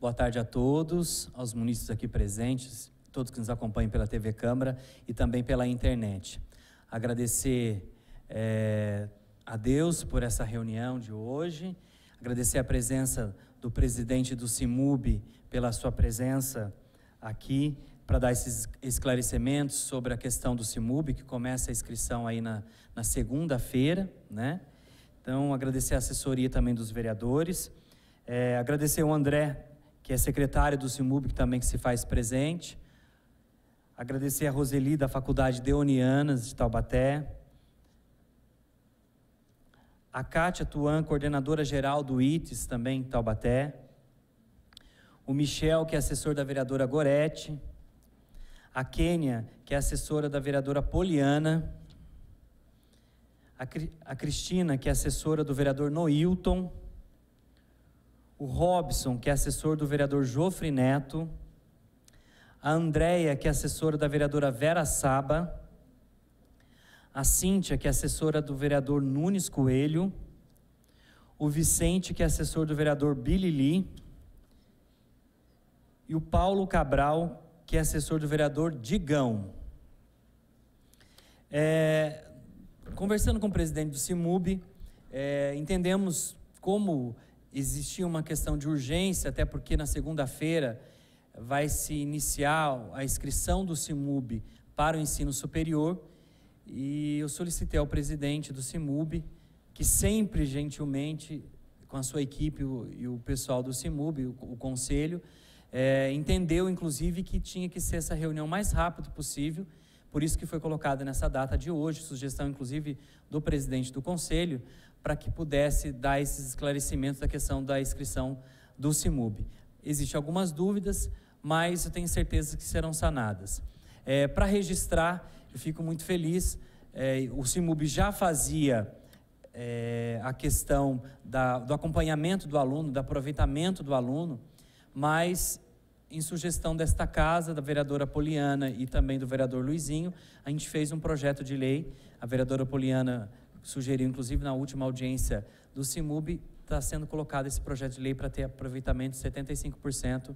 Boa tarde a todos, aos munícipes aqui presentes, todos que nos acompanham pela TV Câmara e também pela internet. Agradecer a Deus por essa reunião de hoje, agradecer a presença do presidente do CIMUB pela sua presença aqui para dar esses esclarecimentos sobre a questão do CIMUB, que começa a inscrição aí na segunda-feira, né? Então, agradecer a assessoria também dos vereadores, agradecer o André, que é secretário do CIMUB, que também se faz presente. Agradecer a Roseli, da Faculdade Deonianas de Taubaté. A Kátia Tuan, coordenadora-geral do ITES, também em Taubaté. O Michel, que é assessor da vereadora Gorete. A Kênia, que é assessora da vereadora Poliana. A Cristina, que é assessora do vereador Noilton. O Robson, que é assessor do vereador Jofre Neto, a Andréia, que é assessora da vereadora Vera Saba, a Cíntia, que é assessora do vereador Nunes Coelho, o Vicente, que é assessor do vereador Bilili, e o Paulo Cabral, que é assessor do vereador Digão. Conversando com o presidente do CIMUB, entendemos como existia uma questão de urgência, até porque na segunda-feira vai se iniciar a inscrição do CIMUB para o ensino superior, e eu solicitei ao presidente do CIMUB, que sempre gentilmente, com a sua equipe e o pessoal do CIMUB, o conselho, entendeu inclusive que tinha que ser essa reunião o mais rápido possível, por isso que foi colocada nessa data de hoje, sugestão inclusive do presidente do conselho, para que pudesse dar esses esclarecimentos da questão da inscrição do CIMUB. Existem algumas dúvidas, mas eu tenho certeza que serão sanadas. Para registrar, eu fico muito feliz, o CIMUB já fazia a questão do acompanhamento do aluno, do aproveitamento do aluno, mas em sugestão desta casa, da vereadora Poliana e também do vereador Luizinho, a gente fez um projeto de lei. A vereadora Poliana sugeriu, inclusive na última audiência do CIMUB, está sendo colocado esse projeto de lei para ter aproveitamento de 75%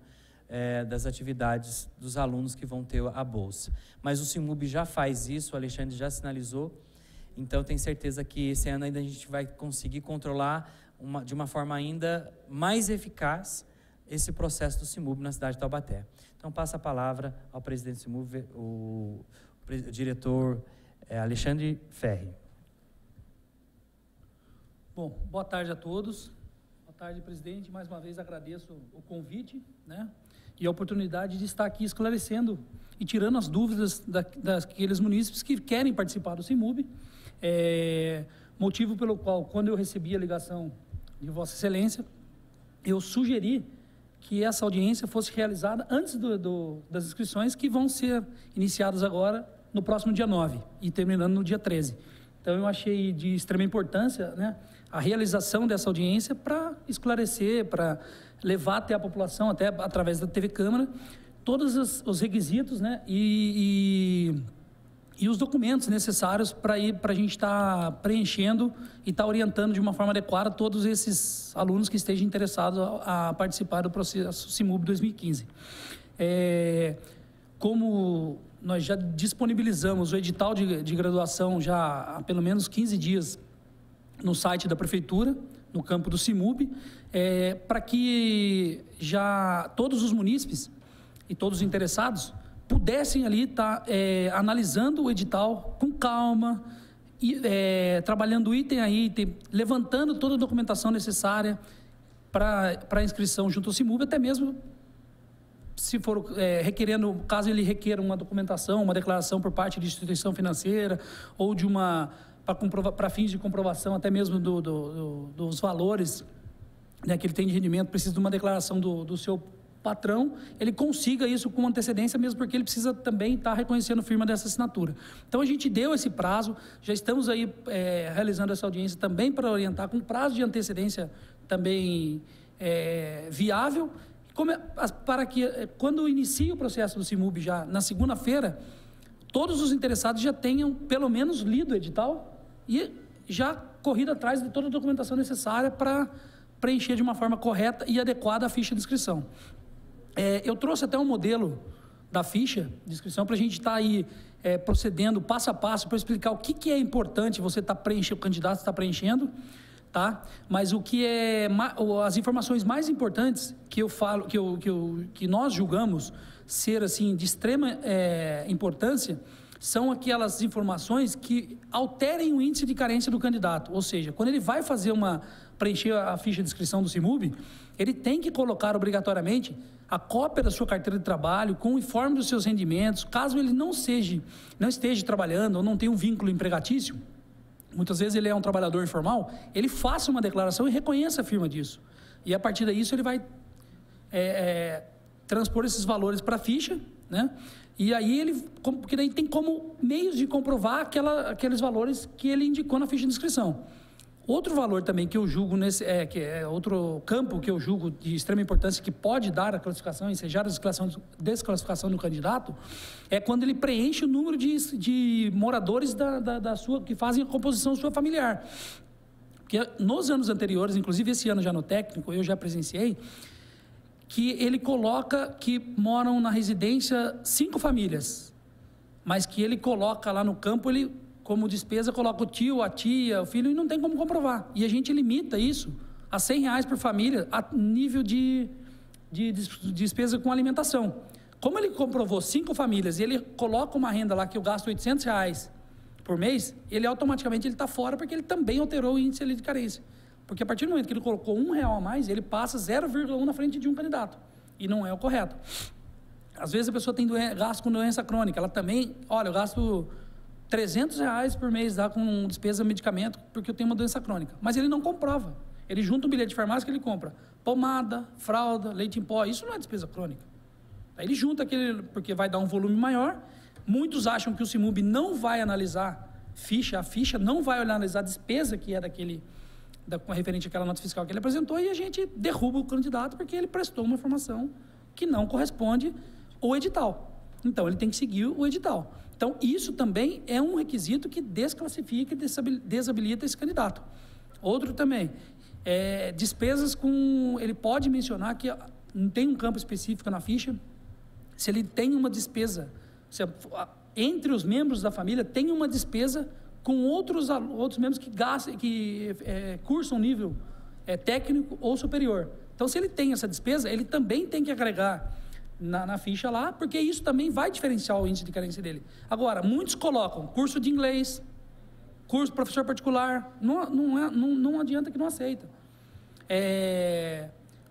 das atividades dos alunos que vão ter a bolsa. Mas o CIMUB já faz isso, o Alexandre já sinalizou, então tenho certeza que esse ano ainda a gente vai conseguir controlar de uma forma ainda mais eficaz esse processo do CIMUB na cidade de Taubaté. Então passo a palavra ao presidente do CIMUB, o diretor Alexandre Ferri. Bom, boa tarde a todos. Boa tarde, presidente. Mais uma vez agradeço o convite, né, e a oportunidade de estar aqui esclarecendo e tirando as dúvidas daqueles munícipes que querem participar do CIMUB. Motivo pelo qual, quando eu recebi a ligação de Vossa Excelência, eu sugeri que essa audiência fosse realizada antes das inscrições, que vão ser iniciadas agora no próximo dia 9 e terminando no dia 13. Então, eu achei de extrema importância, né, a realização dessa audiência para esclarecer, para levar até a população, até através da TV Câmara, todos os requisitos, né, e os documentos necessários para a gente estar preenchendo e estar orientando de uma forma adequada todos esses alunos que estejam interessados a participar do processo CIMUB 2015. Como nós já disponibilizamos o edital de graduação já há pelo menos 15 dias no site da Prefeitura, no campo do CIMUB, para que já todos os munícipes e todos os interessados pudessem ali estar analisando o edital com calma, e, trabalhando item a item, levantando toda a documentação necessária para a inscrição junto ao CIMUB, até mesmo se for requerendo, caso ele requeira uma documentação, uma declaração por parte de instituição financeira ou de para fins de comprovação até mesmo dos valores né, que ele tem de rendimento, precisa de uma declaração do seu patrão, ele consiga isso com antecedência, mesmo porque ele precisa também estar reconhecendo firma dessa assinatura. Então, a gente deu esse prazo, já estamos aí realizando essa audiência também para orientar, com prazo de antecedência também viável, para que, quando inicie o processo do CIMUB já na segunda-feira, todos os interessados já tenham, pelo menos, lido o edital e já corrido atrás de toda a documentação necessária para preencher de uma forma correta e adequada a ficha de inscrição. Eu trouxe até um modelo da ficha de inscrição para a gente estar aí procedendo passo a passo para explicar o que é importante você estar preenchendo, o candidato está preenchendo, tá? Mas o que as informações mais importantes que eu falo, que nós julgamos ser assim de extrema importância, são aquelas informações que alterem o índice de carência do candidato. Ou seja, quando ele vai preencher a ficha de inscrição do CIMUB, ele tem que colocar obrigatoriamente a cópia da sua carteira de trabalho com o informe dos seus rendimentos, caso ele não esteja trabalhando ou não tenha um vínculo empregatício. Muitas vezes ele é um trabalhador informal, ele faça uma declaração e reconheça a firma disso. E a partir disso ele vai transpor esses valores para a ficha, né? E aí porque daí tem como meios de comprovar aqueles valores que ele indicou na ficha de inscrição. Outro valor também que eu julgo, que é outro campo que eu julgo de extrema importância, que pode dar a classificação, ensejar a desclassificação do candidato, é quando ele preenche o número de moradores que fazem a composição sua familiar. Porque nos anos anteriores, inclusive esse ano já no técnico, eu já presenciei, que ele coloca que moram na residência 5 famílias, mas que ele coloca lá no campo, como despesa, coloca o tio, a tia, o filho, e não tem como comprovar. E a gente limita isso a R$100 por família, a nível de despesa com alimentação. Como ele comprovou 5 famílias e ele coloca uma renda lá que eu gasto R$800 por mês, ele automaticamente está fora, porque ele também alterou o índice ali de carência. Porque a partir do momento que ele colocou R$1 a mais, ele passa 0,1 na frente de um candidato. E não é o correto. Às vezes a pessoa tem gasto com doença crônica, ela também, olha, eu gasto R$300 por mês com despesa medicamento, porque eu tenho uma doença crônica. Mas ele não comprova. Ele junta um bilhete de farmácia que ele compra pomada, fralda, leite em pó. Isso não é despesa crônica. Aí ele junta porque vai dar um volume maior. Muitos acham que o CIMUB não vai analisar a ficha não vai analisar a despesa que é referente àquela nota fiscal que ele apresentou, e a gente derruba o candidato porque ele prestou uma informação que não corresponde ao edital. Então, ele tem que seguir o edital. Então, isso também é um requisito que desclassifica e desabilita esse candidato. Outro também, despesas com... Ele pode mencionar que não tem um campo específico na ficha, se ele tem uma despesa, entre os membros da família, tem uma despesa com outros membros que cursam nível técnico ou superior. Então, se ele tem essa despesa, ele também tem que agregar na ficha lá, porque isso também vai diferenciar o índice de carência dele. Agora, muitos colocam curso de inglês, curso professor particular, não adianta que não aceita.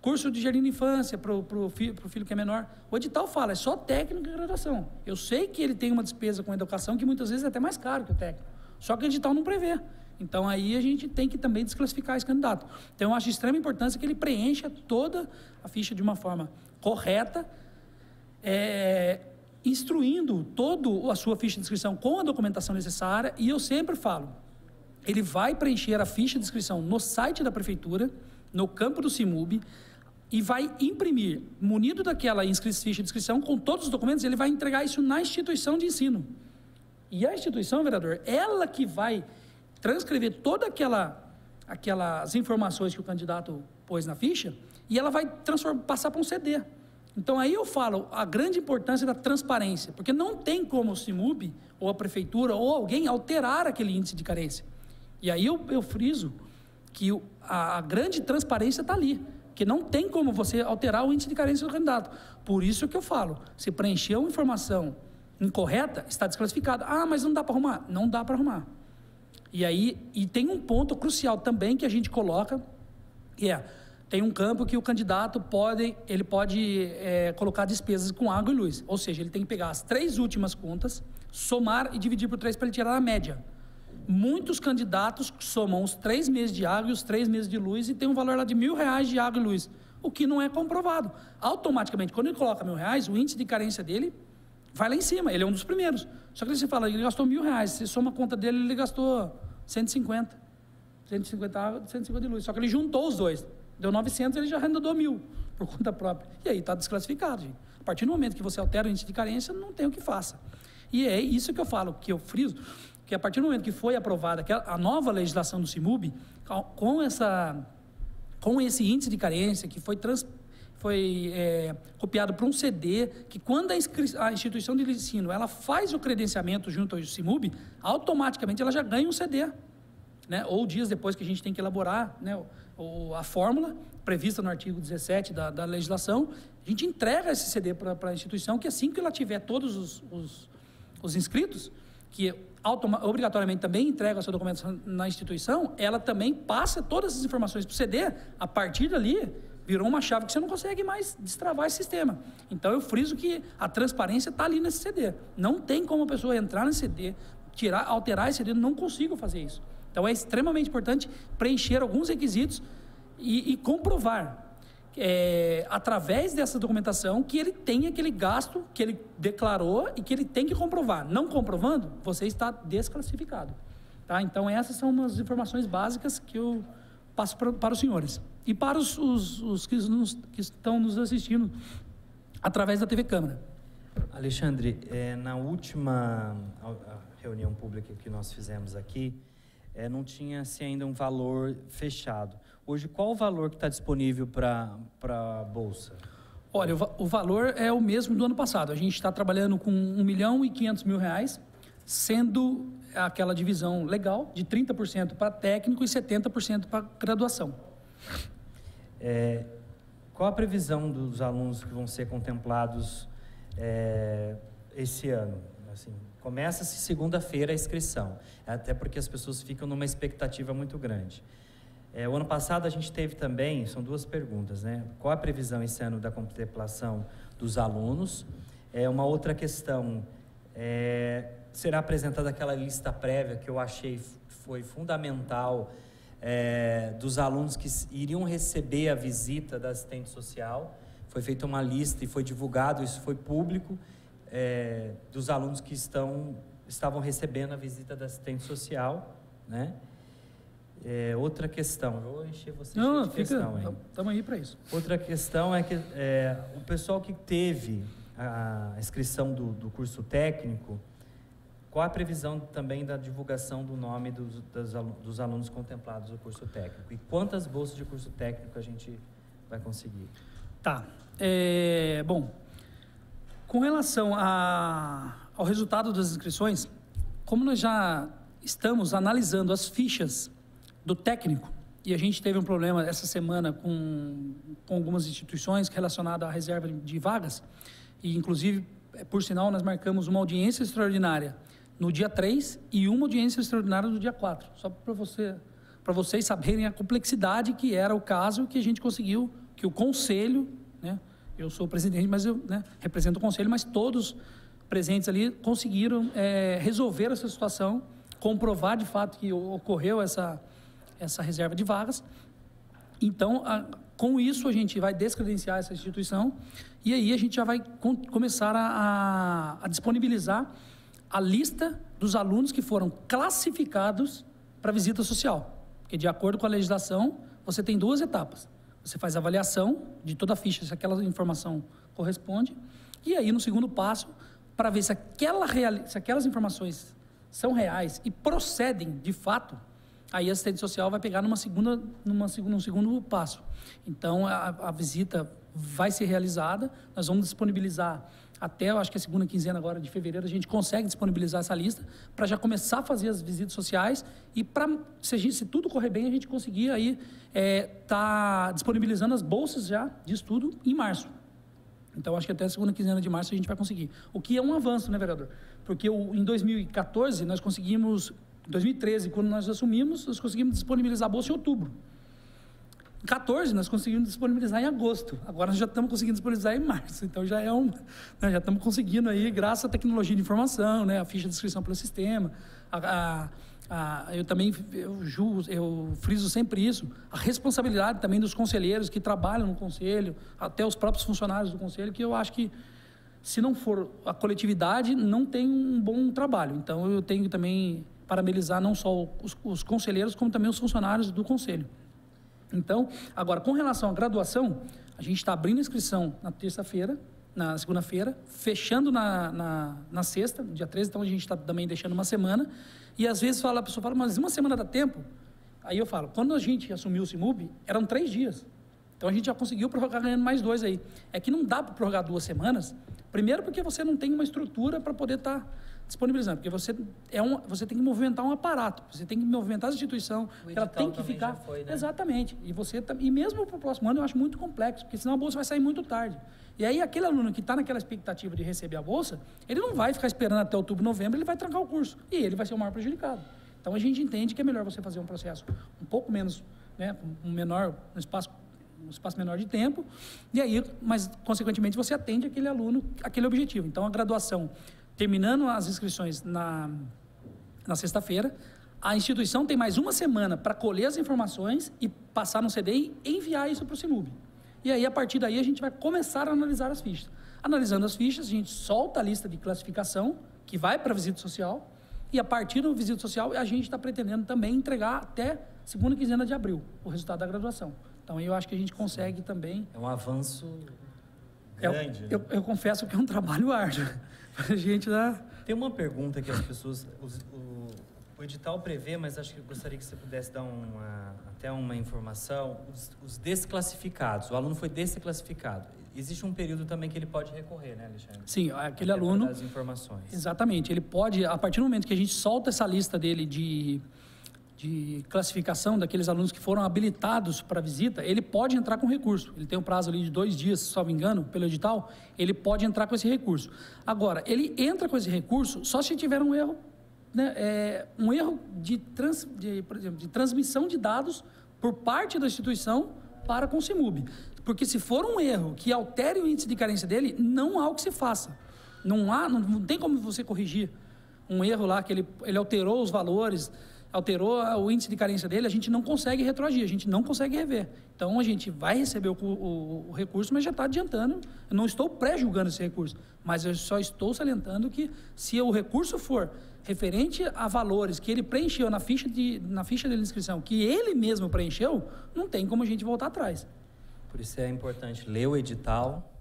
Curso de jardim de infância para o filho que é menor. O edital fala, é só técnico e graduação. Eu sei que ele tem uma despesa com educação que muitas vezes é até mais caro que o técnico, só que o edital não prevê. Então, aí a gente tem que também desclassificar esse candidato. Então, eu acho de extrema importância que ele preencha toda a ficha de uma forma correta, instruindo toda a sua ficha de inscrição com a documentação necessária. E eu sempre falo, ele vai preencher a ficha de inscrição no site da prefeitura, no campo do CIMUB, e vai imprimir, munido daquela ficha de inscrição, com todos os documentos, ele vai entregar isso na instituição de ensino. E a instituição, vereador, ela que vai transcrever todas aquelas informações que o candidato pôs na ficha, e ela vai passar para um CD. Então, aí eu falo a grande importância da transparência, porque não tem como o CIMUB, ou a prefeitura, ou alguém alterar aquele índice de carência. E aí eu friso que a grande transparência está ali, que não tem como você alterar o índice de carência do candidato. Por isso que eu falo, se preencheu uma informação incorreta, está desclassificado. Ah, mas não dá para arrumar? Não dá para arrumar. E tem um ponto crucial também que a gente coloca, que tem um campo que o candidato pode colocar despesas com água e luz. Ou seja, ele tem que pegar as 3 últimas contas, somar e dividir por 3 para ele tirar a média. muitos candidatos somam os 3 meses de água e os 3 meses de luz e tem um valor lá de R$1.000 de água e luz, o que não é comprovado. Automaticamente, quando ele coloca R$1.000, o índice de carência dele vai lá em cima, ele é um dos primeiros. Só que você fala, ele gastou R$1.000, se soma a conta dele, ele gastou 150 água, 150 de luz. Só que ele juntou os dois, deu 900, ele já arredondou 1.000 por conta própria. E aí está desclassificado, gente. A partir do momento que você altera o índice de carência, não tem o que faça. E é isso que eu falo, que eu friso, que a partir do momento que foi aprovada a nova legislação do CIMUB, com esse índice de carência, que foi copiado para um CD, que quando a instituição de ensino ela faz o credenciamento junto ao CIMUB, automaticamente ela já ganha um CD. Né? Ou dias depois que a gente tem que elaborar, né, a fórmula prevista no artigo 17 da legislação, a gente entrega esse CD para a instituição, que assim que ela tiver todos os inscritos, que obrigatoriamente também entrega a sua documentação na instituição, ela também passa todas as informações para o CD, a partir dali virou uma chave que você não consegue mais destravar esse sistema. Então eu friso que a transparência está ali nesse CD. Não tem como a pessoa entrar nesse CD, alterar esse CD, não consigo fazer isso. Então é extremamente importante preencher alguns requisitos e comprovar, através dessa documentação, que ele tem aquele gasto que ele declarou e que ele tem que comprovar. Não comprovando, você está desclassificado. Tá? Então essas são umas informações básicas que eu passo para os senhores. E para os que estão nos assistindo através da TV Câmara. Alexandre, na última reunião pública que nós fizemos aqui, não tinha-se ainda um valor fechado. Hoje, qual o valor que está disponível para a Bolsa? Olha, o valor é o mesmo do ano passado. A gente está trabalhando com R$1.500.000, sendo aquela divisão legal de 30% para técnico e 70% para graduação. Qual a previsão dos alunos que vão ser contemplados esse ano? Assim, começa-se segunda-feira a inscrição, até porque as pessoas ficam numa expectativa muito grande. O ano passado a gente teve também, são duas perguntas, né? Qual a previsão esse ano da contemplação dos alunos? Uma outra questão, será apresentada aquela lista prévia que eu achei foi fundamental, dos alunos que iriam receber a visita da assistente social. Foi feita uma lista e foi divulgado, isso foi público, dos alunos que estavam recebendo a visita da assistente social, né? Outra questão, eu vou encher você de questão, hein? Estamos aí para isso. Outra questão é que o pessoal que teve a inscrição do curso técnico, qual a previsão também da divulgação do nome dos alunos contemplados do curso técnico? E quantas bolsas de curso técnico a gente vai conseguir? Tá. Bom, com relação ao resultado das inscrições, como nós já estamos analisando as fichas do técnico, e a gente teve um problema essa semana com algumas instituições relacionadas à reserva de vagas, e inclusive, por sinal, nós marcamos uma audiência extraordinária no dia 3 e uma audiência extraordinária no dia 4, só para vocês saberem a complexidade que era o caso, que a gente conseguiu, que o conselho, né, eu sou o presidente, mas eu, né, represento o conselho, mas todos presentes ali conseguiram resolver essa situação, comprovar de fato que ocorreu essa reserva de vagas. Então, com isso, a gente vai descredenciar essa instituição e aí a gente já vai começar a disponibilizar a lista dos alunos que foram classificados para visita social. Porque, de acordo com a legislação, você tem 2 etapas. Você faz a avaliação de toda a ficha, se aquela informação corresponde, e aí, no segundo passo, para ver se aquelas informações são reais e procedem de fato, aí a assistente social vai pegar num segundo passo. Então, a visita vai ser realizada, nós vamos disponibilizar até, eu acho que a segunda quinzena agora de fevereiro, a gente consegue disponibilizar essa lista para já começar a fazer as visitas sociais e se tudo correr bem, a gente conseguir aí tá disponibilizando as bolsas já de estudo em março. Então, acho que até a segunda quinzena de março a gente vai conseguir. O que é um avanço, né, vereador? Porque em 2014, nós conseguimos... Em 2013, quando nós assumimos, nós conseguimos disponibilizar a bolsa em outubro. Em 2014, nós conseguimos disponibilizar em agosto. Agora, nós já estamos conseguindo disponibilizar em março. Então, já já estamos conseguindo aí, graças à tecnologia de informação, né, a ficha de inscrição pelo sistema, Eu também eu friso sempre isso, a responsabilidade também dos conselheiros que trabalham no conselho, até os próprios funcionários do conselho, que eu acho que, se não for a coletividade, não tem um bom trabalho. Então, eu tenho também parabenizar não só os conselheiros, como também os funcionários do conselho. Então, agora, com relação à graduação, a gente está abrindo inscrição na terça-feira, na segunda-feira, fechando na sexta, dia 13, então a gente está também deixando uma semana, e às vezes a pessoa fala, mas uma semana dá tempo? Aí eu falo, quando a gente assumiu o CIMUB, eram 3 dias. Então a gente já conseguiu prorrogar ganhando mais 2 aí. É que não dá para prorrogar 2 semanas, primeiro porque você não tem uma estrutura para poder estar disponibilizando, porque você tem que movimentar um aparato, você tem que movimentar a instituição, ela tem que ficar... Foi, né? Exatamente. E mesmo para o próximo ano eu acho muito complexo, porque senão a bolsa vai sair muito tarde. E aí aquele aluno que está naquela expectativa de receber a bolsa, ele não vai ficar esperando até outubro, novembro, ele vai trancar o curso. E ele vai ser o maior prejudicado. Então a gente entende que é melhor você fazer um processo um pouco menos, né, um espaço menor de tempo, e aí, mas consequentemente você atende aquele aluno, aquele objetivo. Então a graduação, terminando as inscrições na sexta-feira, a instituição tem mais uma semana para colher as informações e passar no CDI e enviar isso para o CIMUB. E aí, a partir daí, a gente vai começar a analisar as fichas. Analisando as fichas, a gente solta a lista de classificação, que vai para a visita social, e a partir do visita social, a gente está pretendendo também entregar até segunda quinzena de abril o resultado da graduação. Então, eu acho que a gente consegue também... É um avanço grande. Eu confesso que é um trabalho árduo. A gente dá... Tem uma pergunta que as pessoas... O edital prevê, mas acho que eu gostaria que você pudesse dar até uma informação. Os desclassificados, o aluno foi desclassificado. Existe um período também que ele pode recorrer, né, Alexandre? Sim, aquele aluno... Das informações. Exatamente. Ele pode, a partir do momento que a gente solta essa lista dele de classificação daqueles alunos que foram habilitados para visita, ele pode entrar com recurso. Ele tem um prazo ali de 2 dias, se não me engano, pelo edital, ele pode entrar com esse recurso. Agora, ele entra com esse recurso só se tiver um erro, né, um erro por exemplo, de transmissão de dados por parte da instituição para com o CIMUB. Porque se for um erro que altere o índice de carência dele, não há o que se faça. Não tem como você corrigir um erro lá que ele alterou os valores, alterou o índice de carência dele, a gente não consegue retroagir, a gente não consegue rever. Então, a gente vai receber o recurso, mas já está adiantando. Eu não estou pré-julgando esse recurso, mas eu só estou salientando que, se o recurso for referente a valores que ele preencheu na ficha de inscrição, que ele mesmo preencheu, não tem como a gente voltar atrás. Por isso é importante ler o edital,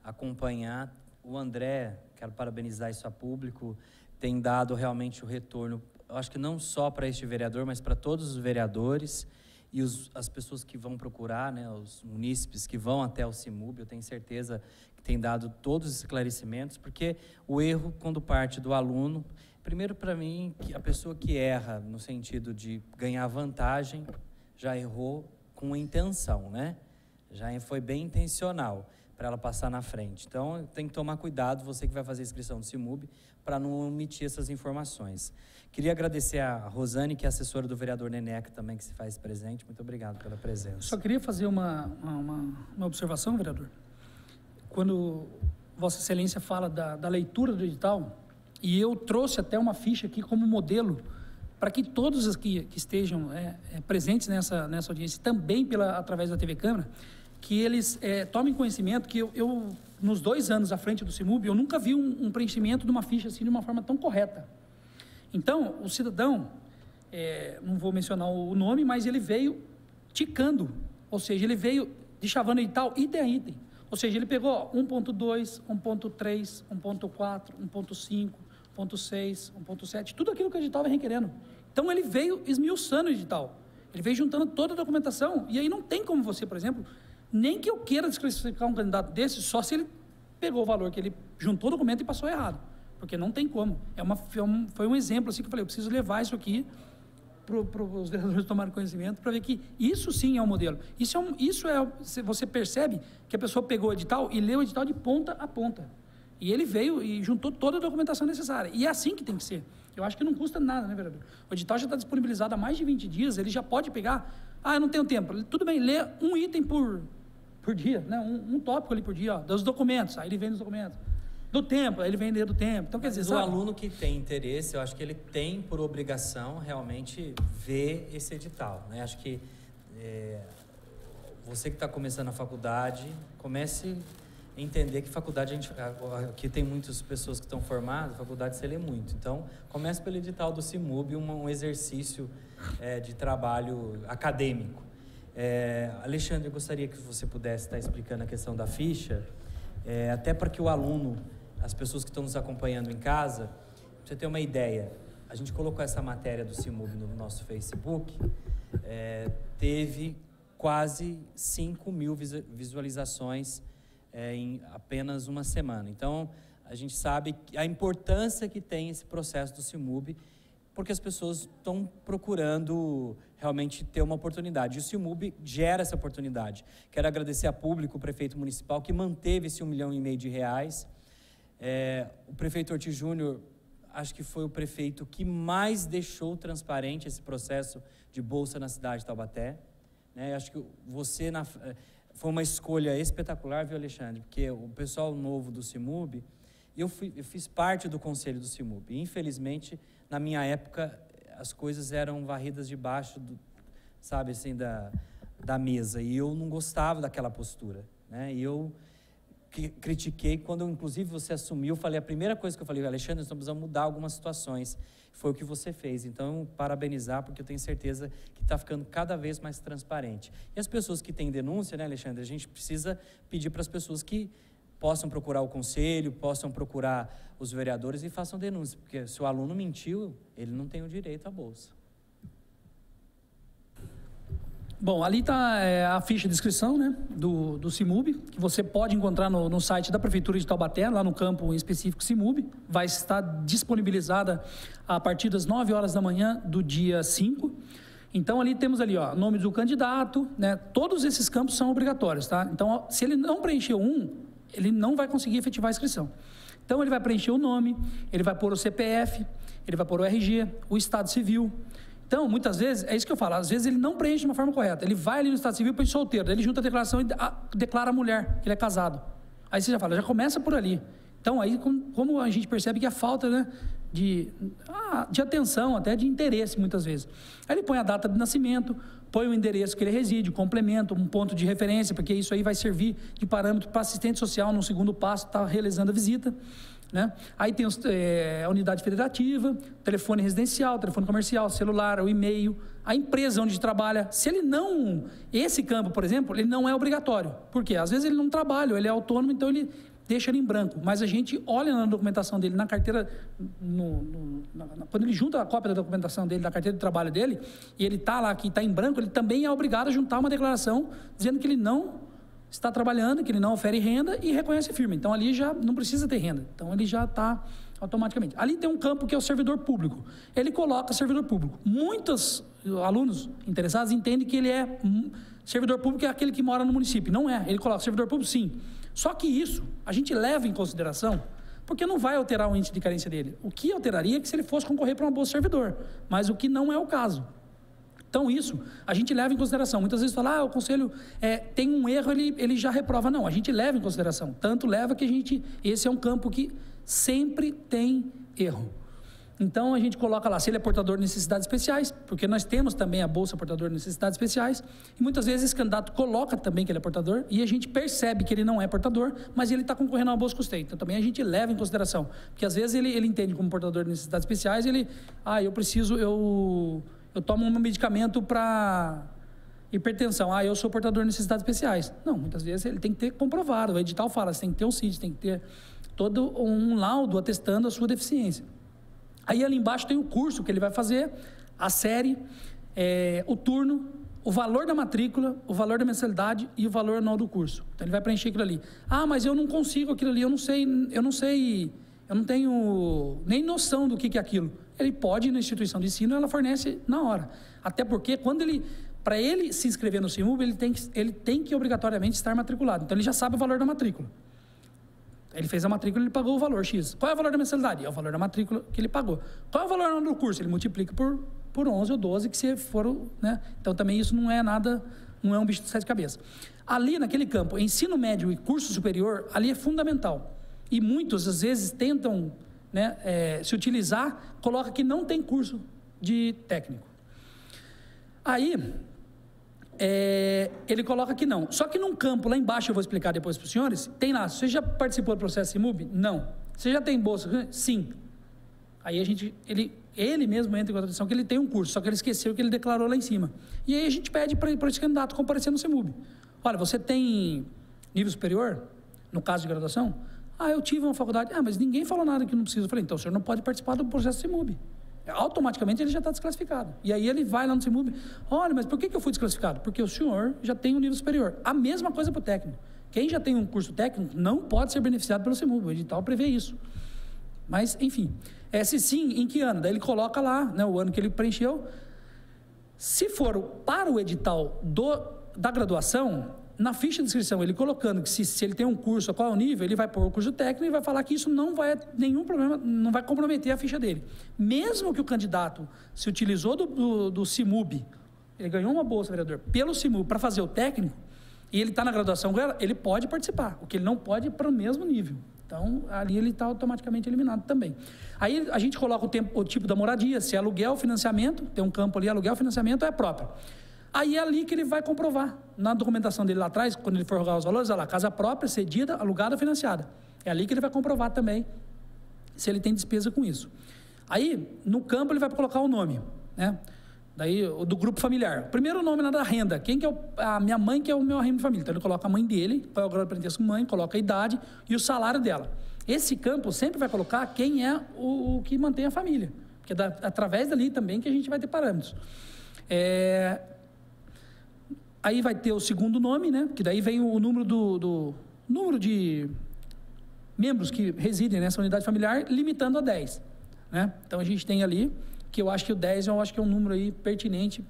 acompanhar. O André, quero parabenizar isso a público, tem dado realmente o retorno, eu acho que não só para este vereador, mas para todos os vereadores e as pessoas que vão procurar, né, os munícipes que vão até o CIMUB, eu tenho certeza que tem dado todos os esclarecimentos, porque o erro, quando parte do aluno, primeiro, para mim, que a pessoa que erra no sentido de ganhar vantagem, já errou com intenção, né? Já foi bem intencional para ela passar na frente. Então, tem que tomar cuidado, você que vai fazer a inscrição do CIMUB, para não omitir essas informações. Queria agradecer a Rosane, que é assessora do vereador Neneca também, que se faz presente. Muito obrigado pela presença. Só queria fazer uma observação, vereador. Quando Vossa Excelência fala da leitura do edital, e eu trouxe até uma ficha aqui como modelo, para que todos os que estejam presentes nessa audiência, também através da TV Câmara, que eles tomem conhecimento que eu, nos 2 anos à frente do CIMUB, eu nunca vi um preenchimento de uma ficha assim de uma forma tão correta. Então, o cidadão, não vou mencionar o nome, mas ele veio ticando, ou seja, ele veio chavando edital item a item. Ou seja, ele pegou 1.2, 1.3, 1.4, 1.5, 1.6, 1.7, tudo aquilo que o edital vai requerendo. Então, ele veio esmiuçando o edital. Ele veio juntando toda a documentação, e aí não tem como você, por exemplo, nem que eu queira desclassificar um candidato desse, só se ele pegou o valor que ele juntou o documento e passou errado. Porque não tem como. Foi um exemplo assim que eu falei, eu preciso levar isso aqui para os vereadores tomarem conhecimento, para ver que isso sim é um modelo. Você percebe que a pessoa pegou o edital e leu o edital de ponta a ponta. E ele veio e juntou toda a documentação necessária. E é assim que tem que ser. Eu acho que não custa nada, né, vereador? O edital já está disponibilizado há mais de 20 dias, ele já pode pegar... eu não tenho tempo. Tudo bem, lê um item por dia, né? um tópico ali por dia, dos documentos. Aí ele vem nos documentos. Do tempo, ele vender do tempo. Então, quer dizer, o aluno que tem interesse, eu acho que ele tem por obrigação realmente ver esse edital, né? Acho que você que está começando a faculdade, comece a entender que faculdade, aqui tem muitas pessoas que estão formadas, faculdade você lê muito. Então, comece pelo edital do CIMUB, um exercício de trabalho acadêmico. Alexandre, eu gostaria que você pudesse estar explicando a questão da ficha, até para que o aluno, as pessoas que estão nos acompanhando em casa, pra você ter uma ideia, a gente colocou essa matéria do CIMUB no nosso Facebook, teve quase 5.000 visualizações em apenas uma semana. Então, a gente sabe a importância que tem esse processo do CIMUB, porque as pessoas estão procurando realmente ter uma oportunidade. E o CIMUB gera essa oportunidade. Quero agradecer a público, o prefeito municipal, que manteve esse R$1,5 milhão. O prefeito Ortiz Júnior, acho que foi o prefeito que mais deixou transparente esse processo de bolsa na cidade de Taubaté. Acho que foi uma escolha espetacular, viu, Alexandre? Porque o pessoal novo do CIMUB, eu fiz parte do conselho do CIMUB. E, infelizmente, na minha época, as coisas eram varridas debaixo sabe, assim, da mesa. E eu não gostava daquela postura, né? E eu critiquei quando, inclusive, você assumiu. A primeira coisa que eu falei, Alexandre, nós precisamos mudar algumas situações. Foi o que você fez. Então, parabenizar, porque eu tenho certeza que está ficando cada vez mais transparente. E as pessoas que têm denúncia, né, Alexandre, a gente precisa pedir para as pessoas que possam procurar o conselho, possam procurar os vereadores e façam denúncia, porque se o aluno mentiu, ele não tem o direito à bolsa. Bom, ali está a ficha de inscrição, né, do CIMUB, que você pode encontrar no site da Prefeitura de Taubaté, lá no campo em específico CIMUB. Vai estar disponibilizada a partir das 9 horas da manhã do dia 5. Então, ali temos ali, ó, nome do candidato, né, todos esses campos são obrigatórios, tá? Então, se ele não preencher ele não vai conseguir efetivar a inscrição. Então, ele vai preencher o nome, ele vai pôr o CPF, ele vai pôr o RG, o Estado Civil. Então, muitas vezes, é isso que eu falo, às vezes ele não preenche de uma forma correta. Ele vai ali no Estado Civil, põe solteiro, ele junta a declaração e declara a mulher, que ele é casado. Aí você já fala, já começa por ali. Então, aí, como a gente percebe que a falta, né, de atenção, até de interesse, muitas vezes. Aí ele põe a data de nascimento, põe o endereço que ele reside, complemento, um ponto de referência, porque isso aí vai servir de parâmetro para assistente social no segundo passo, está realizando a visita. Né? Aí tem a unidade federativa, telefone residencial, telefone comercial, celular, o e-mail, a empresa onde trabalha. Se ele não... Esse campo, por exemplo, ele não é obrigatório. Por quê? Às vezes ele não trabalha, ele é autônomo, então ele deixa ele em branco. Mas a gente olha na documentação dele, na carteira... quando ele junta a cópia da documentação dele, da carteira de trabalho dele, e ele está lá, que está em branco, ele também é obrigado a juntar uma declaração dizendo que ele não está trabalhando, que ele não ofere renda e reconhece firme. Então, ali já não precisa ter renda. Então, ele já está automaticamente. Ali tem um campo que é o servidor público. Ele coloca servidor público. Muitos alunos interessados entendem que ele é servidor público, é aquele que mora no município. Não é. Ele coloca servidor público, sim. Só que isso a gente leva em consideração, porque não vai alterar o índice de carência dele. O que alteraria é que se ele fosse concorrer para uma bolsa servidor. Mas o que não é o caso. Então, isso a gente leva em consideração. Muitas vezes fala, o conselho tem um erro, ele já reprova. Não, a gente leva em consideração. Tanto leva que esse é um campo que sempre tem erro. Então, a gente coloca lá, se ele é portador de necessidades especiais, porque nós temos também a Bolsa Portador de Necessidades Especiais, e muitas vezes esse candidato coloca também que ele é portador, e a gente percebe que ele não é portador, mas ele está concorrendo a uma bolsa custeio. Então, também a gente leva em consideração. Porque, às vezes, ele entende como portador de necessidades especiais, eu tomo um medicamento para hipertensão. Eu sou portador de necessidades especiais. Não, muitas vezes ele tem que ter comprovado. O edital fala, você tem que ter um CID, tem que ter todo um laudo atestando a sua deficiência. Aí ali embaixo tem o curso que ele vai fazer, a série, o turno, o valor da matrícula, o valor da mensalidade e o valor anual do curso. Então ele vai preencher aquilo ali. Mas eu não consigo aquilo ali, eu não tenho nem noção do que é aquilo. Ele pode ir na instituição de ensino, ela fornece na hora. Até porque, para ele se inscrever no CIMUB, ele tem que obrigatoriamente estar matriculado. Então, ele já sabe o valor da matrícula. Ele fez a matrícula, ele pagou o valor X. Qual é o valor da mensalidade? É o valor da matrícula que ele pagou. Qual é o valor do curso? Ele multiplica por 11 ou 12, que se for... Né? Então, também isso não é nada, não é um bicho de sete cabeças. Ali, naquele campo, ensino médio e curso superior, ali é fundamental. E muitos, às vezes, tentam, né, se utilizar, coloca que não tem curso de técnico. Aí, ele coloca que não. Só que num campo lá embaixo, eu vou explicar depois para os senhores, tem lá, você já participou do processo CIMUB? Não. Você já tem bolsa? Sim. Aí ele mesmo entra em contradição que ele tem um curso, só que ele esqueceu que ele declarou lá em cima. E aí a gente pede para esse candidato comparecer no CIMUB. Olha, você tem nível superior, no caso de graduação? Eu tive uma faculdade. Mas ninguém falou nada que não precisa. Eu falei, então o senhor não pode participar do processo CIMUB. Automaticamente ele já está desclassificado. E aí ele vai lá no CIMUB, olha, mas por que eu fui desclassificado? Porque o senhor já tem um nível superior. A mesma coisa para o técnico. Quem já tem um curso técnico não pode ser beneficiado pelo CIMUB. O edital prevê isso. Mas, enfim. Se sim, em que ano? Daí ele coloca lá, né, o ano que ele preencheu. Se for para o edital da graduação, na ficha de inscrição, ele colocando que se ele tem um curso, a qual é o nível, ele vai pôr o curso técnico e vai falar que isso não vai ter nenhum problema, não vai comprometer a ficha dele. Mesmo que o candidato se utilizou do CIMUB, ele ganhou uma bolsa, vereador, pelo CIMUB para fazer o técnico, e ele está na graduação, ele pode participar, o que ele não pode ir para o mesmo nível. Então, ali ele está automaticamente eliminado também. Aí a gente coloca o tipo da moradia, se é aluguel, financiamento, tem um campo ali, aluguel, financiamento, é próprio. Aí é ali que ele vai comprovar, na documentação dele lá atrás, quando ele for rogar os valores, olha lá, casa própria, cedida, alugada, financiada. É ali que ele vai comprovar também se ele tem despesa com isso. Aí, no campo, ele vai colocar o nome, né? Daí, do grupo familiar. Primeiro o nome da renda, quem que é a minha mãe, que é o meu arrimo de família. Então, ele coloca a mãe dele, qual é o grau de parentesco com mãe, coloca a idade e o salário dela. Esse campo sempre vai colocar quem é o que mantém a família, porque é através dali também que a gente vai ter parâmetros. Aí vai ter o segundo nome, né? Que daí vem o número número de membros que residem nessa unidade familiar, limitando a 10, né? Então a gente tem ali, que eu acho que o 10 eu acho que é um número aí pertinente,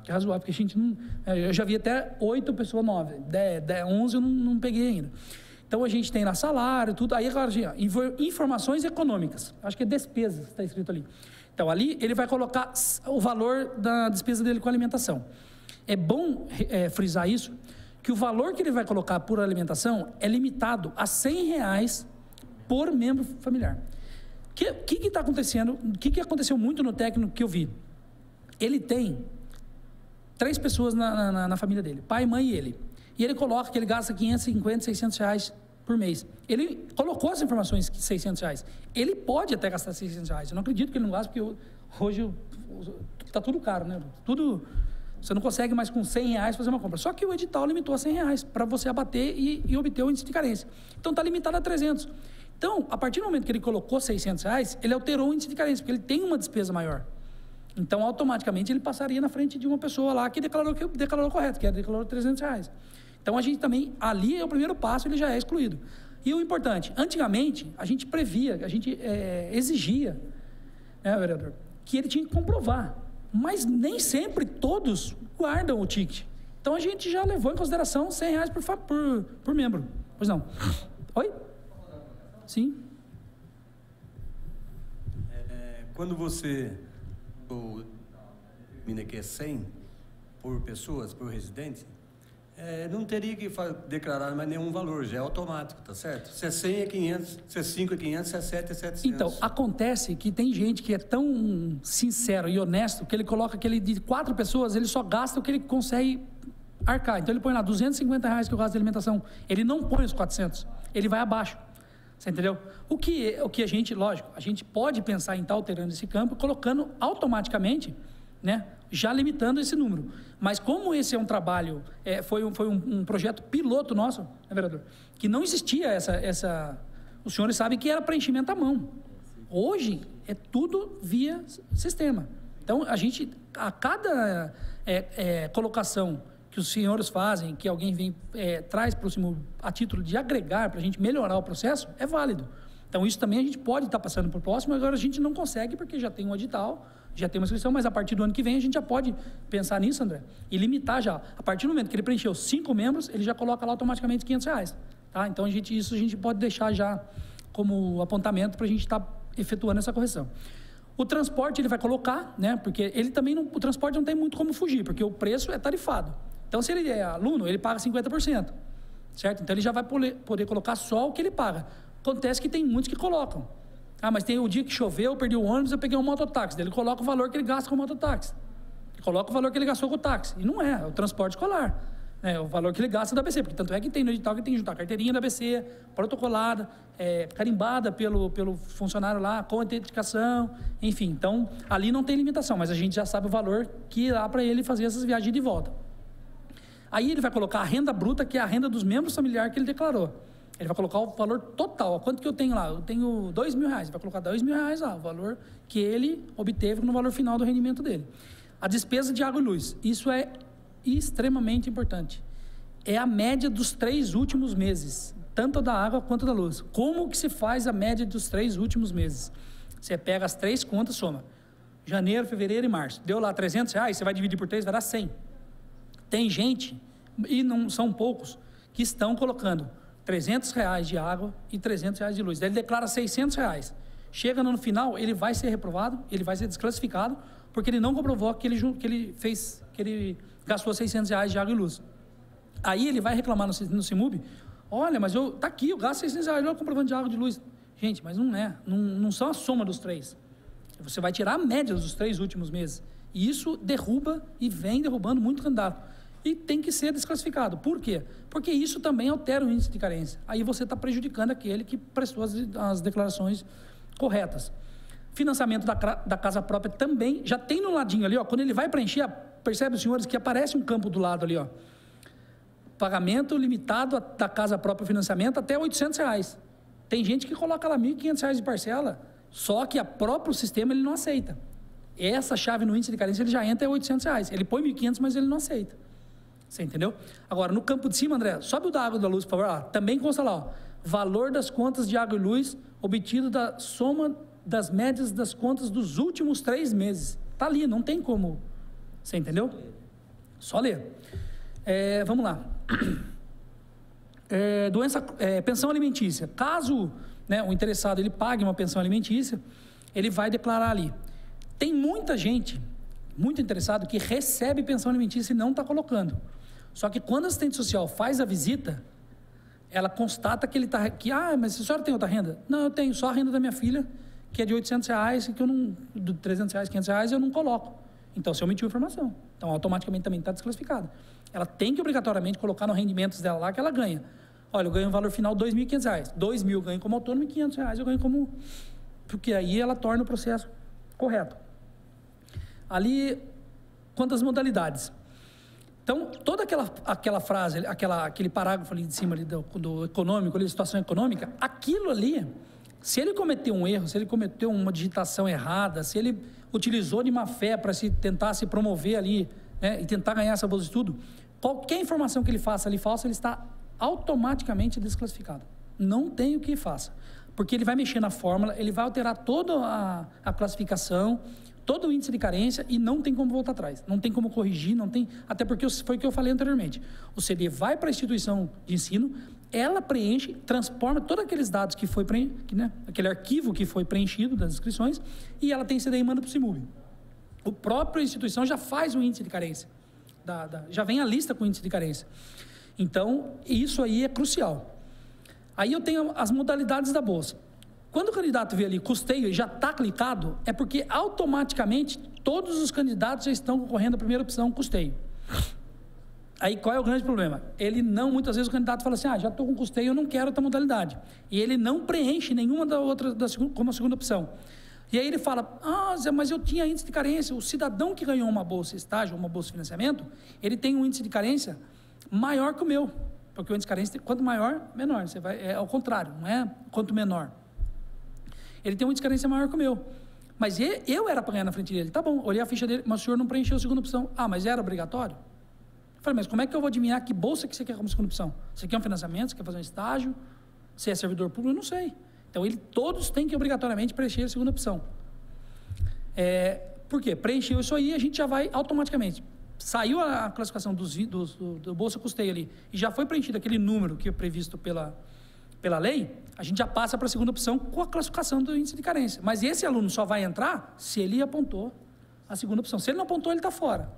que é razoável, porque a gente não... Eu já vi até 8 pessoas 9, 11 eu não peguei ainda. Então a gente tem lá salário, tudo. Aí, claro, informações econômicas, acho que é despesas, está escrito ali. Então ali ele vai colocar o valor da despesa dele com alimentação. É bom frisar isso, que o valor que ele vai colocar por alimentação é limitado a R$100 por membro familiar. O que está acontecendo? O que aconteceu muito no técnico que eu vi? Ele tem 3 pessoas na família dele, pai, mãe e ele. E ele coloca que ele gasta R$550, R$600 por mês. Ele colocou as informações que R$600. Ele pode até gastar R$600. Eu não acredito que ele não gaste, porque hoje está tudo caro, né? Tudo... Você não consegue mais com R$100 fazer uma compra. Só que o edital limitou a R$100 para você abater e obter o índice de carência. Então, está limitado a 300. Então, a partir do momento que ele colocou R$600, ele alterou o índice de carência, porque ele tem uma despesa maior. Então, automaticamente, ele passaria na frente de uma pessoa lá que declarou correto, que declarou R$300. Então, a gente também, ali é o primeiro passo, ele já é excluído. E o importante, antigamente, a gente previa, a gente exigia, né, vereador, que ele tinha que comprovar. Mas nem sempre todos guardam o ticket. Então, a gente já levou em consideração R$100 por membro. Pois não. Oi? Sim. Quando você... O Mineque é 100 por pessoas, por residente, não teria que declarar mais nenhum valor, já é automático, tá certo? Se é 100 é 500, se é 5 é 500, se é 7 é 700. Então, acontece que tem gente que é tão sincero e honesto que ele coloca que ele de 4 pessoas, ele só gasta o que ele consegue arcar. Então, ele põe lá R$250 que eu gasto de alimentação. Ele não põe os 400, ele vai abaixo. Você entendeu? O que a gente, lógico, a gente pode pensar em estar alterando esse campo, colocando automaticamente, né, já limitando esse número. Mas como esse é um trabalho, foi um projeto piloto nosso, né, vereador, que não existia os senhores sabem que era preenchimento à mão. Hoje é tudo via sistema. Então, a cada colocação que os senhores fazem, que alguém vem, traz para o CIMUB a título de agregar, para a gente melhorar o processo, é válido. Então, isso também a gente pode estar passando para o próximo, agora a gente não consegue, porque já tem um edital, já tem uma inscrição, mas a partir do ano que vem a gente já pode pensar nisso, André, e limitar já. A partir do momento que ele preencheu 5 membros, ele já coloca lá automaticamente R$500. Tá? Então, isso a gente pode deixar já como apontamento para a gente estar efetuando essa correção. O transporte ele vai colocar, né, porque ele também o transporte não tem muito como fugir, porque o preço é tarifado. Então, se ele é aluno, ele paga 50%, certo? Então, ele já vai poder colocar só o que ele paga. Acontece que tem muitos que colocam. Mas tem o dia que choveu, eu perdi o ônibus, eu peguei um mototáxi. Daí ele coloca o valor que ele gasta com o mototáxi. Ele coloca o valor que ele gastou com o táxi. E não é o transporte escolar. É o valor que ele gasta da ABC. Porque tanto é que tem no edital que tem que juntar carteirinha da ABC, protocolada, carimbada pelo funcionário lá, com autenticação, enfim. Então, ali não tem limitação, mas a gente já sabe o valor que dá para ele fazer essas viagens de volta. Aí ele vai colocar a renda bruta, que é a renda dos membros familiares que ele declarou. Ele vai colocar o valor total. Quanto que eu tenho lá? Eu tenho R$2.000. Ele vai colocar R$2.000 lá, o valor que ele obteve no valor final do rendimento dele. A despesa de água e luz. Isso é extremamente importante. É a média dos 3 últimos meses, tanto da água quanto da luz. Como que se faz a média dos 3 últimos meses? Você pega as 3 contas, soma. Janeiro, fevereiro e março. Deu lá R$300, você vai dividir por 3, vai dar 100. Tem gente, e não são poucos, que estão colocando R$300 de água e R$300 de luz. Daí ele declara R$600. Chega no final, ele vai ser reprovado, ele vai ser desclassificado, porque ele não comprovou que ele gastou R$600 de água e luz. Aí ele vai reclamar no CIMUB, olha, mas tá aqui, eu gasto R$600 no comprovante de água e de luz. Gente, mas não são a soma dos 3. Você vai tirar a média dos 3 últimos meses. E isso derruba e vem derrubando muito candidato. E tem que ser desclassificado. Por quê? Porque isso também altera o índice de carência. Aí você está prejudicando aquele que prestou as declarações corretas. Financiamento da casa própria também, já tem no ladinho ali, ó, quando ele vai preencher, percebe, os senhores, que aparece um campo do lado ali, ó. Pagamento limitado da casa própria, financiamento, até R$800. Tem gente que coloca lá R$1.500 de parcela, só que o próprio sistema ele não aceita. Essa chave no índice de carência, ele já entra R$800. Ele põe R$1.500, mas ele não aceita. Você entendeu? Agora, no campo de cima, André, sobe o da água e da luz, por favor. Também consta lá, ó, valor das contas de água e luz obtido da soma das médias das contas dos últimos 3 meses. Está ali, não tem como. Você entendeu? Só ler. Vamos lá. Pensão alimentícia. Caso, né, o interessado ele pague uma pensão alimentícia, ele vai declarar ali. Tem muita gente, muito interessado, que recebe pensão alimentícia e não está colocando. Só que quando a assistente social faz a visita, ela constata que ele está... mas a senhora tem outra renda? Não, eu tenho só a renda da minha filha, que é de R$800, que eu não... de R$300, R$500, eu não coloco. Então, você omitiu a informação. Então, automaticamente também está desclassificada. Ela tem que obrigatoriamente colocar nos rendimentos dela lá que ela ganha. Olha, eu ganho um valor final de R$2.500. R$2.000 eu ganho como autônomo e R$500 eu ganho como... Porque aí ela torna o processo correto. Ali, quantas modalidades? Então, toda aquela frase, aquele parágrafo ali de cima ali do econômico, ali, situação econômica, aquilo ali, se ele cometeu um erro, se ele cometeu uma digitação errada, se ele utilizou de má fé para tentar se promover ali, né, e tentar ganhar essa bolsa de estudo, qualquer informação que ele faça ali falsa, ele está automaticamente desclassificado. Não tem o que faça. Porque ele vai mexer na fórmula, ele vai alterar toda a classificação, todo o índice de carência e não tem como voltar atrás, não tem como corrigir, não tem, até porque foi o que eu falei anteriormente. O CD vai para a instituição de ensino, ela preenche, transforma todos aqueles dados que foi né, aquele arquivo que foi preenchido das inscrições e ela tem CD e manda para o CIMUB. O próprio instituição já faz o índice de carência, já vem a lista com o índice de carência. Então, isso aí é crucial. Aí eu tenho as modalidades da bolsa. Quando o candidato vê ali custeio e já está clicado, é porque automaticamente todos os candidatos já estão concorrendo à primeira opção, custeio. Aí qual é o grande problema? Muitas vezes o candidato fala assim, já estou com custeio, eu não quero outra modalidade. E ele não preenche nenhuma da outra como a segunda opção. E aí ele fala, Zé, mas eu tinha índice de carência. O cidadão que ganhou uma bolsa estágio, uma bolsa de financiamento, ele tem um índice de carência maior que o meu. Porque o índice de carência, quanto maior, menor. É ao contrário, não é quanto menor. Ele tem um índice de carência maior que o meu. Mas eu era para ganhar na frente dele. Tá bom, olhei a ficha dele, mas o senhor não preencheu a segunda opção. Mas era obrigatório? Eu falei, mas como é que eu vou adivinhar que bolsa que você quer como segunda opção? Você quer um financiamento? Você quer fazer um estágio? Você é servidor público? Eu não sei. Então, todos têm que obrigatoriamente preencher a segunda opção. Por quê? Preencheu isso aí, a gente já vai automaticamente. Saiu a classificação do Bolsa Custeio ali e já foi preenchido aquele número que é previsto pela lei, a gente já passa para a segunda opção com a classificação do índice de carência. Mas esse aluno só vai entrar se ele apontou a segunda opção. Se ele não apontou, ele está fora.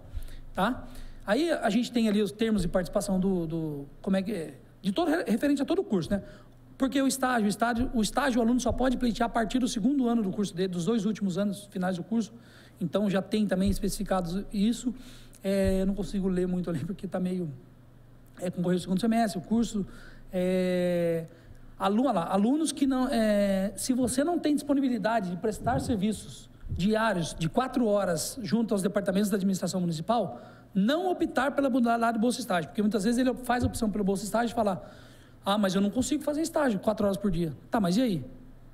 Tá? Aí a gente tem ali os termos de participação de todo referente a todo o curso, né? Porque o estágio, o aluno só pode pleitear a partir do segundo ano do curso dele, dos 2 últimos anos finais do curso. Então, já tem também especificado isso. Eu não consigo ler muito ali, porque está meio... concorrer ao segundo semestre, o curso... alunos que não... se você não tem disponibilidade de prestar serviços diários de 4 horas junto aos departamentos da administração municipal, não optar pela modalidade de bolsa estágio, porque muitas vezes ele faz a opção pelo bolsa estágio e fala, mas eu não consigo fazer estágio 4 horas por dia. Tá, mas e aí?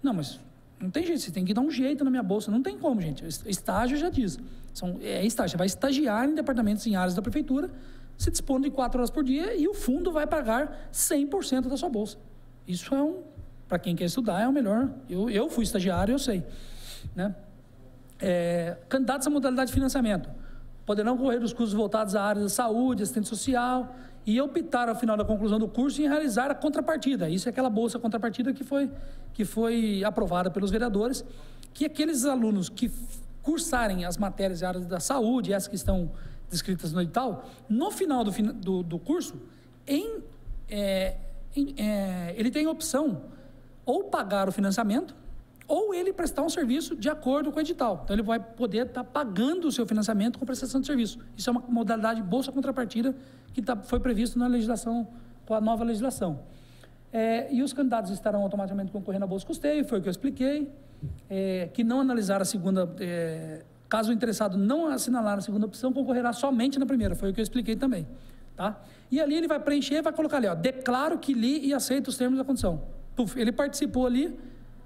Não, mas não tem jeito, você tem que dar um jeito na minha bolsa. Não tem como, gente. Estágio já diz. Estágio, você vai estagiar em departamentos em áreas da prefeitura, se dispondo de 4 horas por dia e o fundo vai pagar 100% da sua bolsa. Isso para quem quer estudar, é o melhor. Eu fui estagiário, eu sei, né? Candidatos à modalidade de financiamento poderão correr os custos voltados à área da saúde, assistente social e optar ao final da conclusão do curso em realizar a contrapartida. Isso é aquela bolsa contrapartida que foi aprovada pelos vereadores, que aqueles alunos que cursarem as matérias da área da saúde, essas que estão descritas no edital, no final do curso, ele tem a opção ou pagar o financiamento ou ele prestar um serviço de acordo com o edital. Então, ele vai poder estar pagando o seu financiamento com prestação de serviço. Isso é uma modalidade de bolsa contrapartida que foi previsto na legislação, com a nova legislação. E os candidatos estarão automaticamente concorrendo à bolsa custeio, foi o que eu expliquei, que não analisar a segunda... caso o interessado não assinalar a segunda opção, concorrerá somente na primeira, foi o que eu expliquei também. Tá? E ali ele vai preencher, vai colocar ali, declaro que li e aceito os termos da condição. Puf, ele participou ali,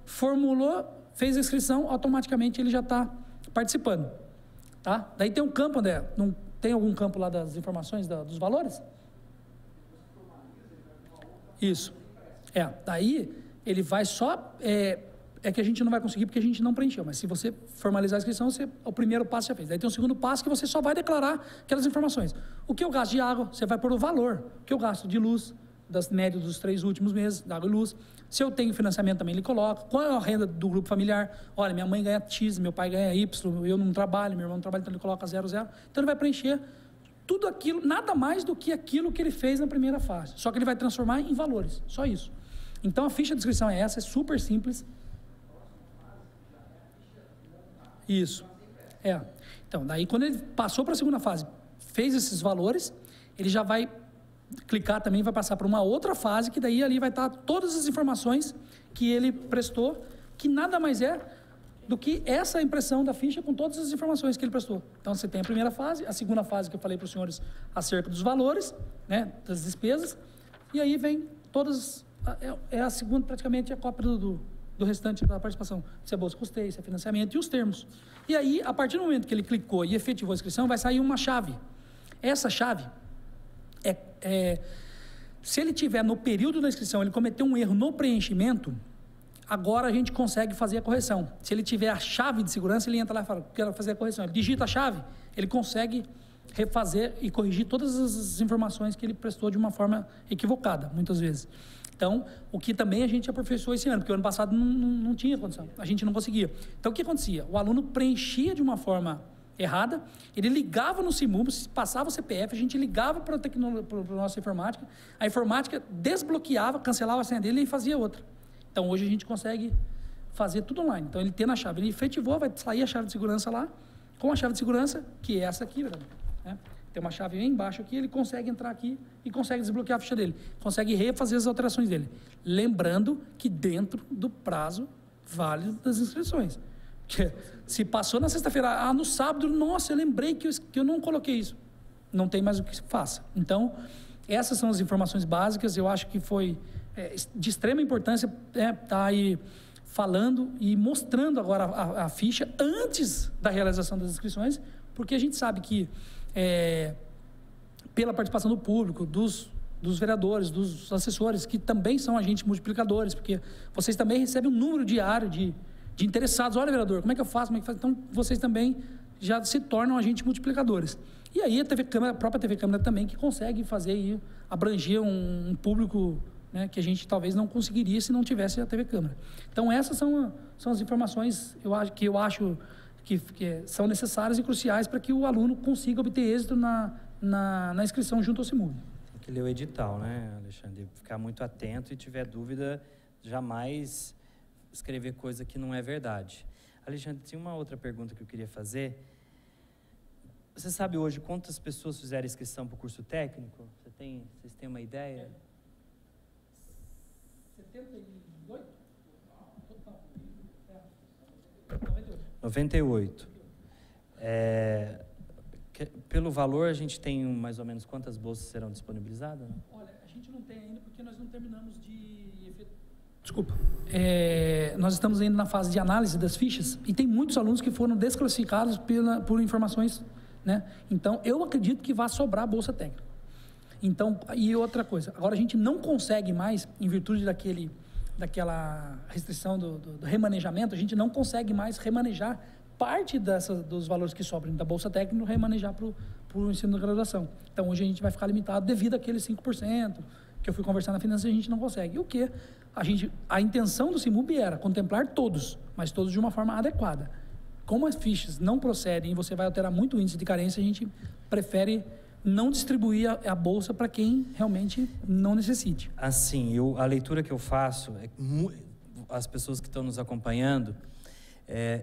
formulou, fez a inscrição, automaticamente ele já está participando. Tá? Daí tem um campo, André, não tem algum campo lá das informações dos valores? Isso. Daí ele vai só... que a gente não vai conseguir porque a gente não preencheu, mas se você formalizar a inscrição, o primeiro passo já fez. Daí tem o segundo passo que você só vai declarar aquelas informações. O que eu gasto de água, você vai pôr o valor. O que eu gasto de luz, das médias dos 3 últimos meses, da água e luz. Se eu tenho financiamento também, ele coloca. Qual é a renda do grupo familiar? Olha, minha mãe ganha X, meu pai ganha Y, eu não trabalho, meu irmão não trabalha, então ele coloca 00. Então ele vai preencher tudo aquilo, nada mais do que aquilo que ele fez na primeira fase. Só que ele vai transformar em valores, só isso. Então a ficha de inscrição é essa, é super simples. Isso. Então, daí quando ele passou para a segunda fase, fez esses valores, ele já vai clicar também, vai passar para uma outra fase, que daí ali vai estar todas as informações que ele prestou, que nada mais é do que essa impressão da ficha com todas as informações que ele prestou. Então, você tem a primeira fase, a segunda fase que eu falei para os senhores acerca dos valores, né, das despesas, e aí vem todas, a segunda praticamente a cópia do restante da participação, se é bolsa custeio, se é financiamento e os termos. E aí, a partir do momento que ele clicou e efetivou a inscrição, vai sair uma chave. Essa chave, se ele tiver no período da inscrição, ele cometeu um erro no preenchimento, agora a gente consegue fazer a correção. Se ele tiver a chave de segurança, ele entra lá e fala, quero fazer a correção. Ele digita a chave, ele consegue refazer e corrigir todas as informações que ele prestou de uma forma equivocada, muitas vezes. Então, o que também a gente aperfeiçoou esse ano, porque o ano passado não tinha condição, a gente não conseguia. Então, o que acontecia? O aluno preenchia de uma forma errada, ele ligava no SIMUB, passava o CPF, a gente ligava para a nossa informática, a informática desbloqueava, cancelava a senha dele e fazia outra. Então, hoje a gente consegue fazer tudo online. Então, ele tendo a chave, ele efetivou, vai sair a chave de segurança lá, com a chave de segurança, que é essa aqui, né? Tem uma chave bem embaixo aqui, ele consegue entrar aqui e consegue desbloquear a ficha dele, consegue refazer as alterações dele. Lembrando que dentro do prazo válido das inscrições. Que se passou na sexta-feira, no sábado, nossa, eu lembrei que eu não coloquei isso. Não tem mais o que se faça. Então, essas são as informações básicas, eu acho que foi de extrema importância estar aí falando e mostrando agora a ficha antes da realização das inscrições, porque a gente sabe que pela participação do público, dos vereadores, dos assessores, que também são agentes multiplicadores, porque vocês também recebem um número diário de interessados. Olha, vereador, como é que eu faço? Como é que faz? Então, vocês também já se tornam agentes multiplicadores. E aí a própria TV Câmara também, que consegue fazer e abranger um público, né, que a gente talvez não conseguiria se não tivesse a TV Câmara. Então, essas são as informações que eu acho que são necessárias e cruciais para que o aluno consiga obter êxito na inscrição junto ao SIMUB. Tem que ler o edital, né, Alexandre? Ficar muito atento e tiver dúvida, jamais escrever coisa que não é verdade. Alexandre, tinha uma outra pergunta que eu queria fazer. Você sabe hoje quantas pessoas fizeram inscrição para o curso técnico? Vocês têm uma ideia? 78? 98. Pelo valor, a gente tem mais ou menos quantas bolsas serão disponibilizadas? Né? Olha, a gente não tem ainda porque nós não terminamos de... Desculpa. Nós estamos ainda na fase de análise das fichas e tem muitos alunos que foram desclassificados por informações, né? Então, eu acredito que vai sobrar a bolsa técnica. Então, e outra coisa, agora a gente não consegue mais, em virtude daquela restrição do remanejamento, a gente não consegue mais remanejar parte dos valores que sobram da bolsa técnica, remanejar para o ensino da graduação. Então, hoje a gente vai ficar limitado devido àqueles 5%, que eu fui conversar na finança e a gente não consegue. E o quê? A intenção do CIMUB era contemplar todos, mas todos de uma forma adequada. Como as fichas não procedem e você vai alterar muito o índice de carência, a gente prefere não distribuir a bolsa para quem realmente não necessite. Assim, a leitura que eu faço, as pessoas que estão nos acompanhando,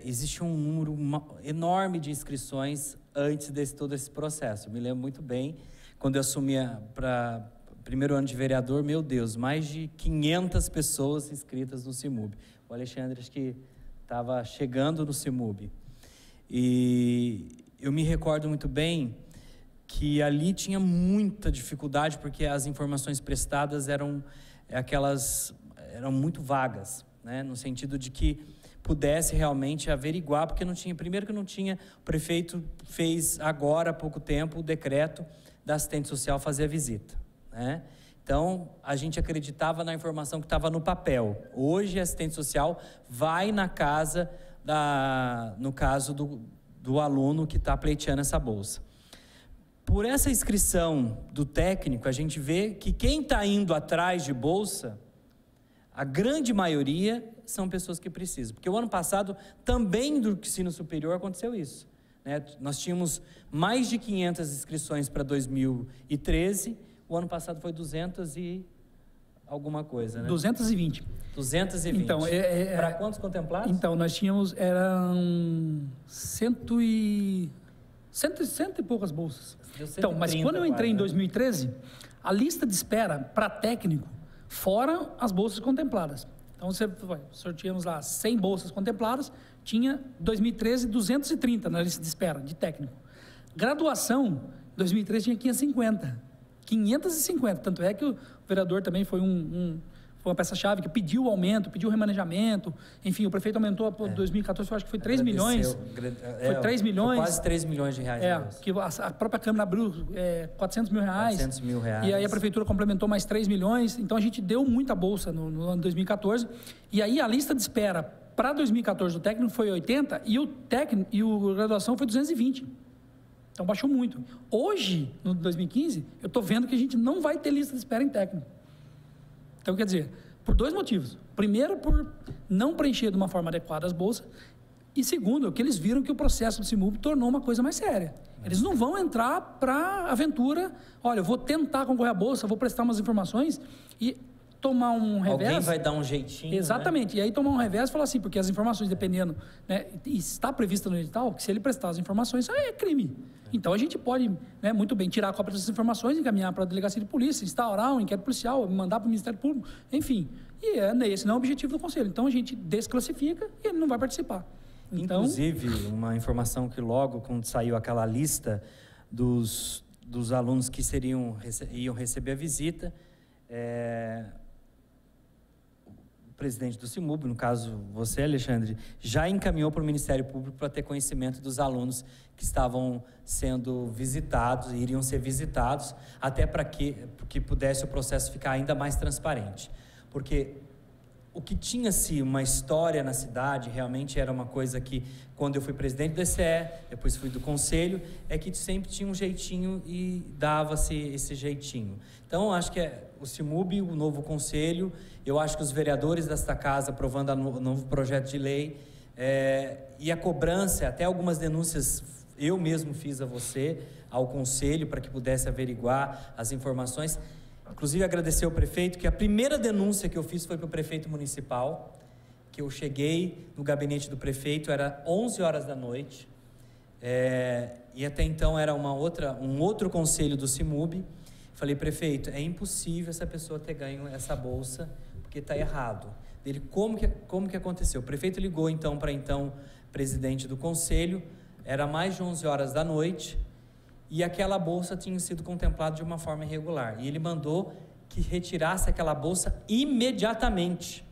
existe um número enorme de inscrições antes de todo esse processo. Eu me lembro muito bem, quando eu assumi para primeiro ano de vereador, meu Deus, mais de 500 pessoas inscritas no CIMUB. O Alexandre, acho que estava chegando no CIMUB. E eu me recordo muito bem que ali tinha muita dificuldade, porque as informações prestadas eram muito vagas, né? No sentido de que pudesse realmente averiguar, porque primeiro que não tinha, o prefeito fez agora, há pouco tempo, o decreto da assistente social fazer a visita, né? Então, a gente acreditava na informação que estava no papel. Hoje, a assistente social vai na casa, no caso do aluno que está pleiteando essa bolsa. Por essa inscrição do técnico, a gente vê que quem está indo atrás de bolsa, a grande maioria são pessoas que precisam. Porque o ano passado, também do ensino superior, aconteceu isso, né? Nós tínhamos mais de 500 inscrições para 2013, o ano passado foi 200 e alguma coisa, né? 220. 220. Então, para quantos contemplados? Então, nós tínhamos, eram cento e poucas bolsas. Então, mas quando eu entrei em 2013, a lista de espera para técnico, fora as bolsas contempladas. Então, sorteamos lá 100 bolsas contempladas, tinha, 2013, 230 na lista de espera de técnico. Graduação, 2013 tinha 550. 550, tanto é que o vereador também foi foi uma peça-chave que pediu o aumento, pediu o remanejamento, enfim, o prefeito aumentou para 2014, eu acho que foi 3 milhões. Foi 3 milhões. Foi quase 3 milhões de reais. Que a própria Câmara abriu 400 mil reais. 400 mil reais. E aí a prefeitura complementou mais 3 milhões, então a gente deu muita bolsa no ano 2014, e aí a lista de espera para 2014 do técnico foi 80 e o graduação foi 220. Então baixou muito. Hoje, no 2015, eu estou vendo que a gente não vai ter lista de espera em técnico. Então, quer dizer, por 2 motivos. Primeiro, por não preencher de uma forma adequada as bolsas. E segundo, que eles viram que o processo do CIMUB tornou uma coisa mais séria. Eles não vão entrar para a aventura, olha, eu vou tentar concorrer à bolsa, vou prestar umas informações e tomar um revés. Alguém vai dar um jeitinho, exatamente, né? E aí tomar um revés e falar assim, porque as informações, dependendo, né, e está prevista no edital, que se ele prestar as informações, é crime. Então, a gente pode, né, muito bem tirar a cópia dessas informações, encaminhar para a delegacia de polícia, instaurar um inquérito policial, mandar para o Ministério Público, enfim. E esse não é o objetivo do Conselho. Então, a gente desclassifica e ele não vai participar. Então, inclusive, uma informação que logo, quando saiu aquela lista dos alunos que iam receber a visita, o presidente do CIMUB, no caso você, Alexandre, já encaminhou para o Ministério Público para ter conhecimento dos alunos que estavam sendo visitados, iriam ser visitados, até para que pudesse o processo ficar ainda mais transparente. Porque o que tinha-se uma história na cidade, realmente era uma coisa que, quando eu fui presidente do ECE, depois fui do Conselho, é que sempre tinha um jeitinho e dava-se esse jeitinho. Então, acho que o CIMUB, o novo Conselho, eu acho que os vereadores desta casa aprovando o novo projeto de lei, e a cobrança, até algumas denúncias eu mesmo fiz a você, ao Conselho, para que pudesse averiguar as informações. inclusive agradecer ao prefeito, que a primeira denúncia que eu fiz foi para o prefeito municipal, que eu cheguei no gabinete do prefeito, era 11 horas da noite, e até então era um outro conselho do CIMUB. Falei, prefeito, é impossível essa pessoa ter ganho essa bolsa, porque está errado. Ele, como que aconteceu? O prefeito ligou então para presidente do conselho, era mais de 11 horas da noite, e aquela bolsa tinha sido contemplada de uma forma irregular, e ele mandou que retirasse aquela bolsa imediatamente.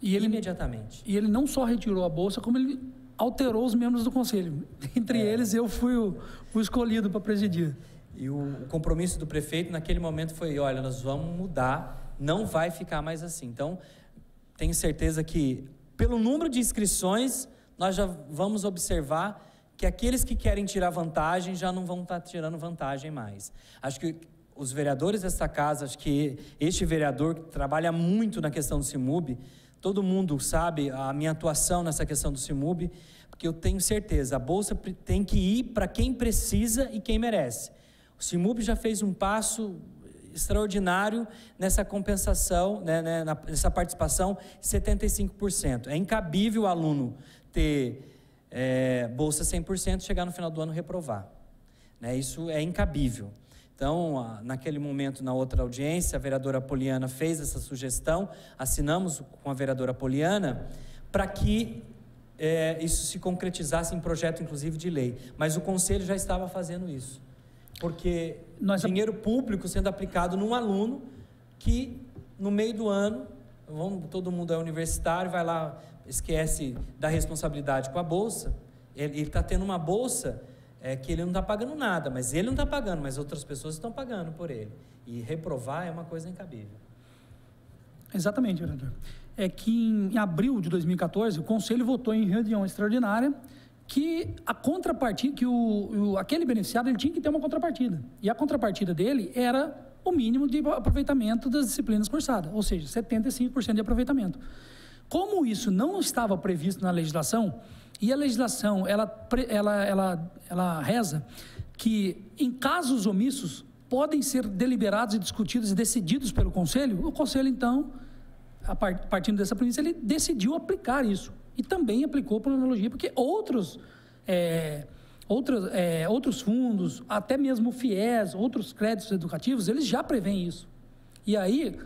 E ele não só retirou a bolsa, como ele alterou os membros do conselho. Entre eles, eu fui o escolhido para presidir. E o compromisso do prefeito naquele momento foi, olha, nós vamos mudar, não vai ficar mais assim. Então, tenho certeza que, pelo número de inscrições, nós já vamos observar que aqueles que querem tirar vantagem já não vão estar tirando vantagem mais. Acho que os vereadores desta casa, acho que este vereador trabalha muito na questão do CIMUB, todo mundo sabe a minha atuação nessa questão do CIMUB, porque eu tenho certeza, a bolsa tem que ir para quem precisa e quem merece. O CIMUB já fez um passo extraordinário nessa compensação, nessa participação, 75%. É incabível o aluno ter bolsa 100%, chegar no final do ano reprovar. Isso é incabível. Então, naquele momento, na outra audiência, a vereadora Poliana fez essa sugestão, assinamos com a vereadora Poliana, para que isso se concretizasse em projeto, inclusive, de lei. Mas o Conselho já estava fazendo isso, porque dinheiro público sendo aplicado num aluno que, no meio do ano, todo mundo é universitário, vai lá, esquece da responsabilidade com a bolsa, ele está tendo uma bolsa que ele não está pagando nada, mas ele não está pagando, mas outras pessoas estão pagando por ele. E reprovar é uma coisa incabível. Exatamente, vereador. É que em abril de 2014, o Conselho votou em reunião extraordinária que a contrapartida, que aquele beneficiário ele tinha que ter uma contrapartida. E a contrapartida dele era o mínimo de aproveitamento das disciplinas cursadas, ou seja, 75% de aproveitamento. Como isso não estava previsto na legislação, e a legislação, ela reza que, em casos omissos, podem ser deliberados e discutidos e decididos pelo Conselho, o Conselho, então, partindo dessa premissa, ele decidiu aplicar isso. E também aplicou por analogia, porque outros fundos, até mesmo o FIES, outros créditos educativos, eles já prevêem isso. E aí,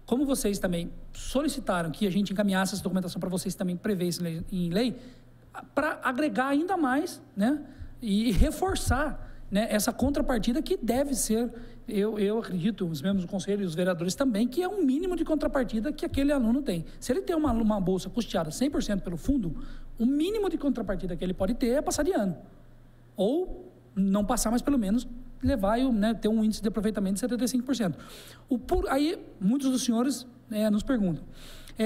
como vocês também solicitaram que a gente encaminhasse essa documentação para vocês também prever isso em lei, para agregar ainda mais, e reforçar, essa contrapartida que deve ser, eu acredito, os membros do Conselho e os vereadores também, que é um mínimo de contrapartida que aquele aluno tem. Se ele tem uma bolsa custeada 100% pelo fundo, o mínimo de contrapartida que ele pode ter é passar de ano. Ou não passar, mas pelo menos levar e ter um índice de aproveitamento de 75%. Aí, muitos dos senhores nos perguntam,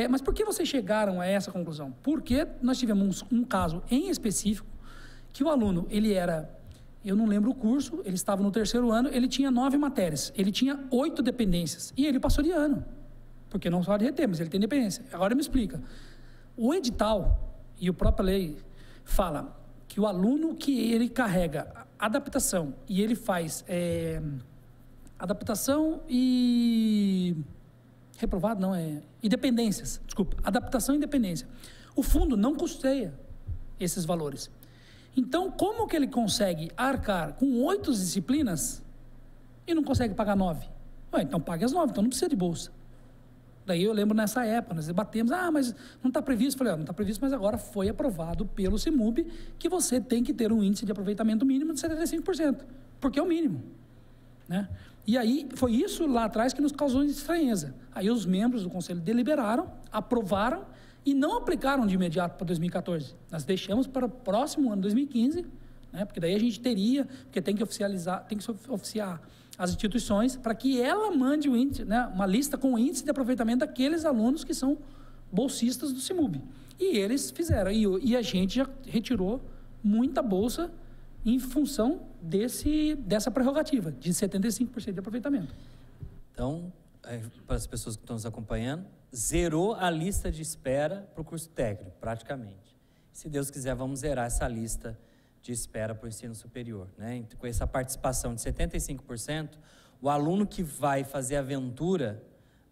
mas por que vocês chegaram a essa conclusão? Porque nós tivemos um caso em específico que o aluno, ele era, eu não lembro o curso, ele estava no 3º ano, ele tinha 9 matérias, ele tinha 8 dependências e ele passou de ano, porque não pode reter, mas ele tem dependência. Agora me explica, o edital e a própria lei fala que o aluno que ele carrega adaptação e ele faz adaptação e... reprovado não, e dependências, desculpa, adaptação e dependência. O fundo não custeia esses valores. Então, como que ele consegue arcar com 8 disciplinas e não consegue pagar 9? Então pague as 9, então não precisa de bolsa. Daí eu lembro nessa época, nós debatemos, mas não está previsto. Falei, não está previsto, mas agora foi aprovado pelo CIMUB que você tem que ter um índice de aproveitamento mínimo de 75%, porque é o mínimo, E aí, foi isso lá atrás que nos causou estranheza. Aí os membros do Conselho deliberaram, aprovaram e não aplicaram de imediato para 2014. Nós deixamos para o próximo ano, 2015, porque daí a gente teria, porque tem que oficiar as instituições para que ela mande o índice, uma lista com o índice de aproveitamento daqueles alunos que são bolsistas do CIMUB. E eles fizeram. E a gente já retirou muita bolsa em função dessa prerrogativa, de 75% de aproveitamento. Então, para as pessoas que estão nos acompanhando, zerou a lista de espera para o curso técnico, praticamente. Se Deus quiser, vamos zerar essa lista de espera para o ensino superior. Com essa participação de 75%, O aluno que vai fazer a aventura,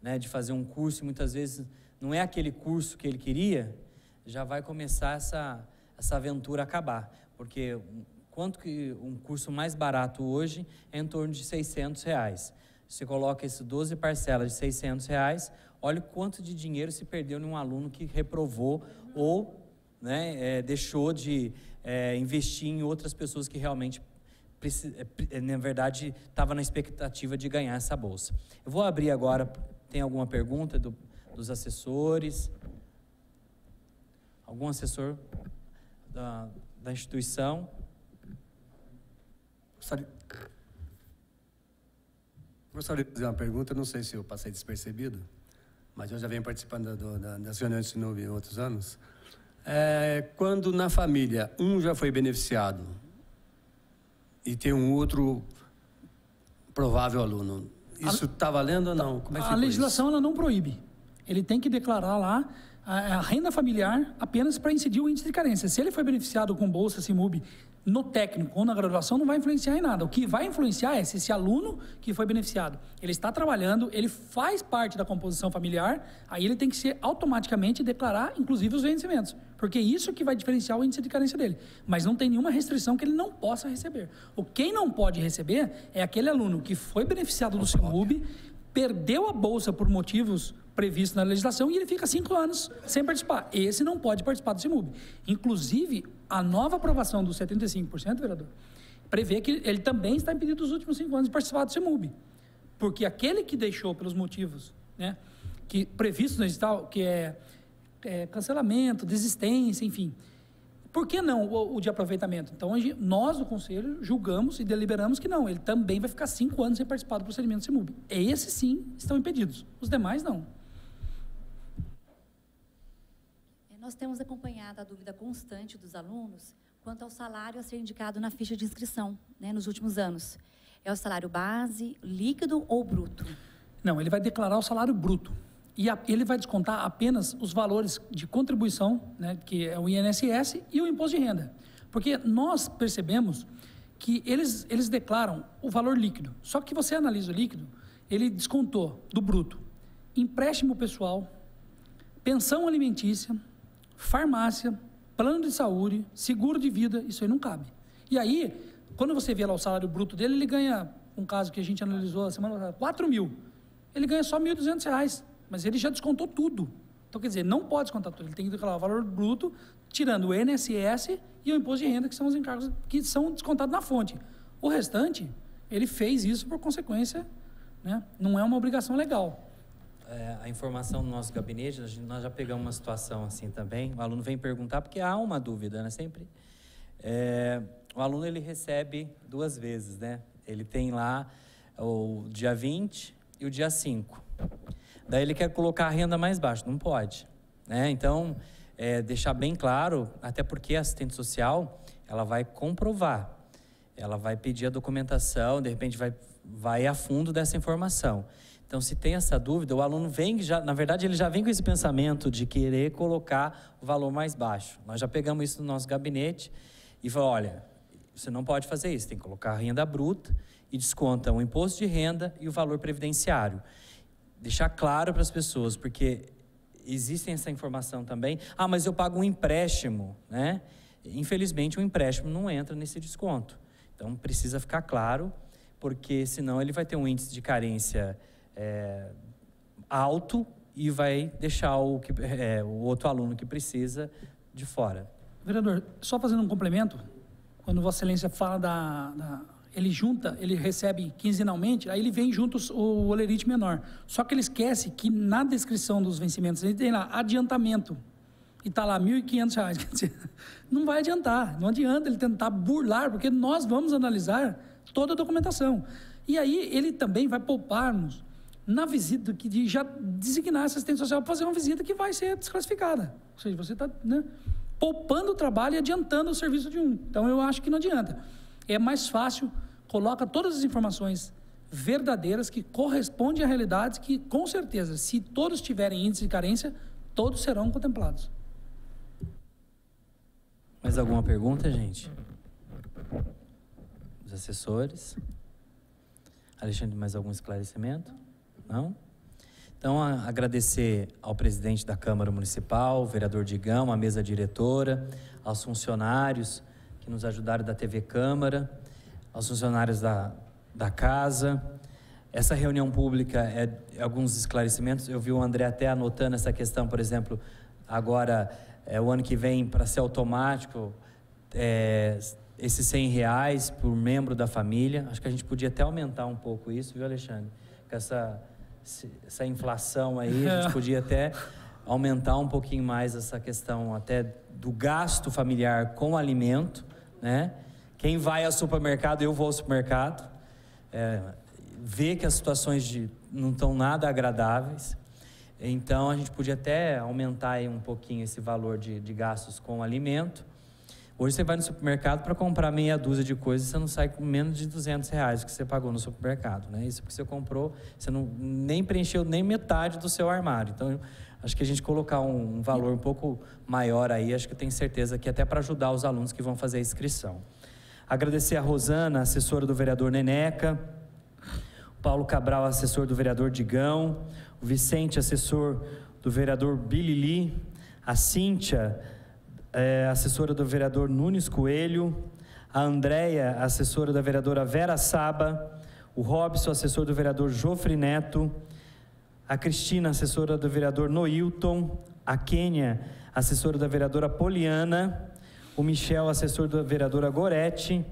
né, de fazer um curso, e muitas vezes não é aquele curso que ele queria, já vai começar essa aventura a acabar. Porque quanto que um curso mais barato hoje é em torno de R$600. Você coloca esses 12 parcelas de R$600, olha o quanto de dinheiro se perdeu num aluno que reprovou ou, né, deixou de investir em outras pessoas que realmente, na verdade, estava na expectativa de ganhar essa bolsa. Eu vou abrir agora, tem alguma pergunta dos assessores? Algum assessor da instituição? Gostaria de fazer uma pergunta, não sei se eu passei despercebido, mas eu já venho participando das reuniões de Sinub em outros anos. Quando na família um já foi beneficiado e tem um outro provável aluno, isso está valendo ou não? Como é que a legislação ela não proíbe. Ele tem que declarar lá a renda familiar apenas para incidir o índice de carência. Se ele foi beneficiado com bolsa Simub no técnico ou na graduação, não vai influenciar em nada. O que vai influenciar é se esse aluno que foi beneficiado, ele está trabalhando, ele faz parte da composição familiar, aí ele tem que ser automaticamente declarar, inclusive, os vencimentos. Porque isso que vai diferenciar o índice de carência dele. Mas não tem nenhuma restrição que ele não possa receber. Quem não pode receber é aquele aluno que foi beneficiado do Simub, perdeu a bolsa por motivos previstos na legislação e ele fica 5 anos sem participar. Esse não pode participar do Simub. Inclusive, a nova aprovação dos 75%, vereador, prevê que ele também está impedido dos últimos 5 anos de participar do Simub. Porque aquele que deixou pelos motivos, né, que previstos no edital, que é cancelamento, desistência, enfim. Por que não o de aproveitamento? Então, nós, do Conselho, julgamos e deliberamos que não. Ele também vai ficar 5 anos sem participar do procedimento Simub. Esses, sim, estão impedidos. Os demais, não. Nós temos acompanhado a dúvida constante dos alunos quanto ao salário a ser indicado na ficha de inscrição, né, nos últimos anos. É o salário base, líquido ou bruto? Não, ele vai declarar o salário bruto. E ele vai descontar apenas os valores de contribuição, né, que é o INSS e o imposto de renda. Porque nós percebemos que eles declaram o valor líquido. Só que você analisa o líquido, ele descontou do bruto empréstimo pessoal, pensão alimentícia, farmácia, plano de saúde, seguro de vida, isso aí não cabe. E aí, quando você vê lá o salário bruto dele, ele ganha, um caso que a gente analisou a semana passada, 4 mil. Ele ganha só R$1.200. Mas ele já descontou tudo. Então, quer dizer, não pode descontar tudo. Ele tem que declarar o valor bruto, tirando o INSS e o imposto de renda, que são os encargos que são descontados na fonte. O restante, ele fez isso por consequência, né? Não é uma obrigação legal. A informação do nosso gabinete, nós já pegamos uma situação assim também. O aluno vem perguntar, porque há uma dúvida, né? Sempre. O aluno, ele recebe 2 vezes, né? Ele tem lá o dia 20 e o dia 5. Daí ele quer colocar a renda mais baixa, não pode, né? Então, deixar bem claro, até porque a assistente social, ela vai comprovar, ela vai pedir a documentação, de repente vai a fundo dessa informação. Então, se tem essa dúvida, o aluno vem, na verdade, ele já vem com esse pensamento de querer colocar o valor mais baixo. Nós já pegamos isso no nosso gabinete e falamos, olha, você não pode fazer isso, tem que colocar a renda bruta e desconta o imposto de renda e o valor previdenciário. Deixar claro para as pessoas, porque existe essa informação também. Ah, mas eu pago um empréstimo, né? Infelizmente, o empréstimo não entra nesse desconto. Então, precisa ficar claro, porque senão ele vai ter um índice de carência alto e vai deixar o outro aluno que precisa de fora. Vereador, só fazendo um complemento, quando Vossa Excelência fala ele recebe quinzenalmente, aí ele vem junto o olerite menor. Só que ele esquece que na descrição dos vencimentos, ele tem lá adiantamento, e está lá R$1.500. Quer dizer, não vai adiantar, não adianta ele tentar burlar, porque nós vamos analisar toda a documentação. E aí ele também vai poupar-nos na visita, de já designar essa assistente social para fazer uma visita que vai ser desclassificada. Ou seja, você está, né, poupando o trabalho e adiantando o serviço de um. Então, eu acho que não adianta. É mais fácil, coloca todas as informações verdadeiras que correspondem à realidade, que, com certeza, se todos tiverem índice de carência, todos serão contemplados. Mais alguma pergunta, gente? Os assessores? Alexandre, mais algum esclarecimento? Não? Então, agradecer ao presidente da Câmara Municipal, o vereador Digão, a mesa diretora, aos funcionários que nos ajudaram da TV Câmara, aos funcionários da casa. Essa reunião pública alguns esclarecimentos. Eu vi o André até anotando essa questão, por exemplo, agora, o ano que vem, para ser automático, esses R$100 por membro da família. Acho que a gente podia até aumentar um pouco isso, viu, Alexandre? Com essa inflação aí, a gente podia até aumentar um pouquinho mais essa questão até do gasto familiar com alimento, né? Quem vai ao supermercado, eu vou ao supermercado, vê que as situações não estão nada agradáveis, então a gente podia até aumentar aí um pouquinho esse valor de gastos com alimento. Hoje você vai no supermercado para comprar meia dúzia de coisas, você não sai com menos de R$200 que você pagou no supermercado, né? Isso porque você comprou, você nem preencheu nem metade do seu armário. Então, acho que a gente colocar um valor um pouco maior aí, acho que eu tenho certeza que até para ajudar os alunos que vão fazer a inscrição. Agradecer a Rosana, assessora do vereador Neneca, o Paulo Cabral, assessor do vereador Digão, o Vicente, assessor do vereador Bilili, a Cíntia, assessora do vereador Nunes Coelho, a Andréia, assessora da vereadora Vera Saba, o Robson, assessor do vereador Jofre Neto, a Cristina, assessora do vereador Noilton, a Kênia, assessora da vereadora Poliana, o Michel, assessor da vereadora Gorete,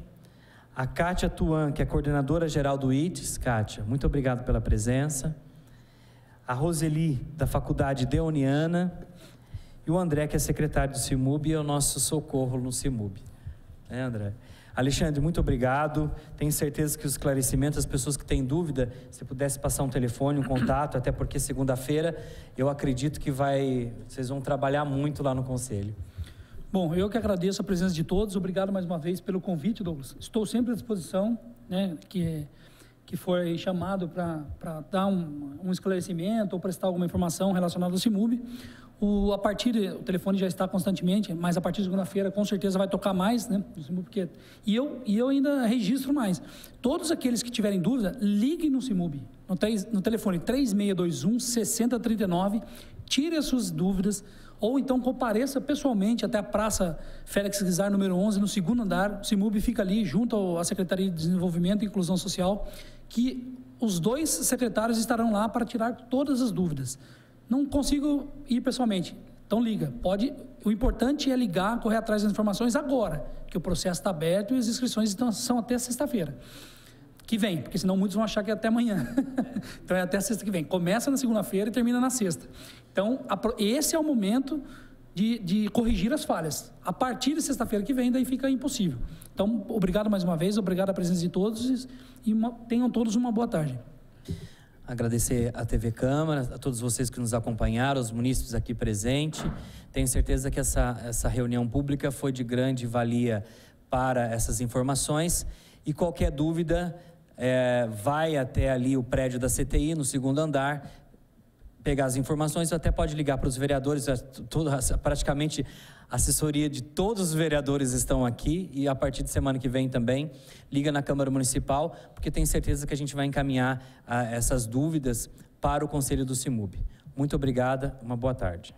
a Kátia Tuan, que é coordenadora geral do ITES. Kátia, muito obrigado pela presença, a Roseli, da Faculdade Deoniana, e o André, que é secretário do CIMUB e é o nosso socorro no CIMUB. André? Alexandre, muito obrigado. Tenho certeza que os esclarecimentos, as pessoas que têm dúvida, se pudesse passar um telefone, um contato, até porque segunda-feira eu acredito que vocês vão trabalhar muito lá no Conselho. Bom, eu que agradeço a presença de todos. Obrigado mais uma vez pelo convite, Douglas. Estou sempre à disposição, né, que foi chamado para dar um esclarecimento ou prestar alguma informação relacionada ao CIMUB. O telefone já está constantemente, mas a partir de segunda-feira com certeza vai tocar mais, né? Porque, e eu ainda registro mais. Todos aqueles que tiverem dúvida, liguem no CIMUB, no telefone 3621-6039, tire as suas dúvidas, ou então compareça pessoalmente até a Praça Félix Guizar, número 11, no segundo andar. O CIMUB fica ali junto à Secretaria de Desenvolvimento e Inclusão Social, que os dois secretários estarão lá para tirar todas as dúvidas. Não consigo ir pessoalmente, então liga. O importante é ligar, correr atrás das informações agora, que o processo está aberto e as inscrições são até sexta-feira que vem, porque senão muitos vão achar que é até amanhã. Então é até sexta que vem. Começa na segunda-feira e termina na sexta. Então, esse é o momento de corrigir as falhas. A partir de sexta-feira que vem, daí fica impossível. Então, obrigado mais uma vez, obrigado a presença de todos e tenham todos uma boa tarde. Agradecer à TV Câmara, a todos vocês que nos acompanharam, os munícipes aqui presentes. Tenho certeza que essa reunião pública foi de grande valia para essas informações. E qualquer dúvida, vai até ali o prédio da CTI, no segundo andar, pegar as informações, até pode ligar para os vereadores, praticamente a assessoria de todos os vereadores estão aqui, e a partir de semana que vem também, liga na Câmara Municipal, porque tenho certeza que a gente vai encaminhar essas dúvidas para o Conselho do CIMUB. Muito obrigada, uma boa tarde.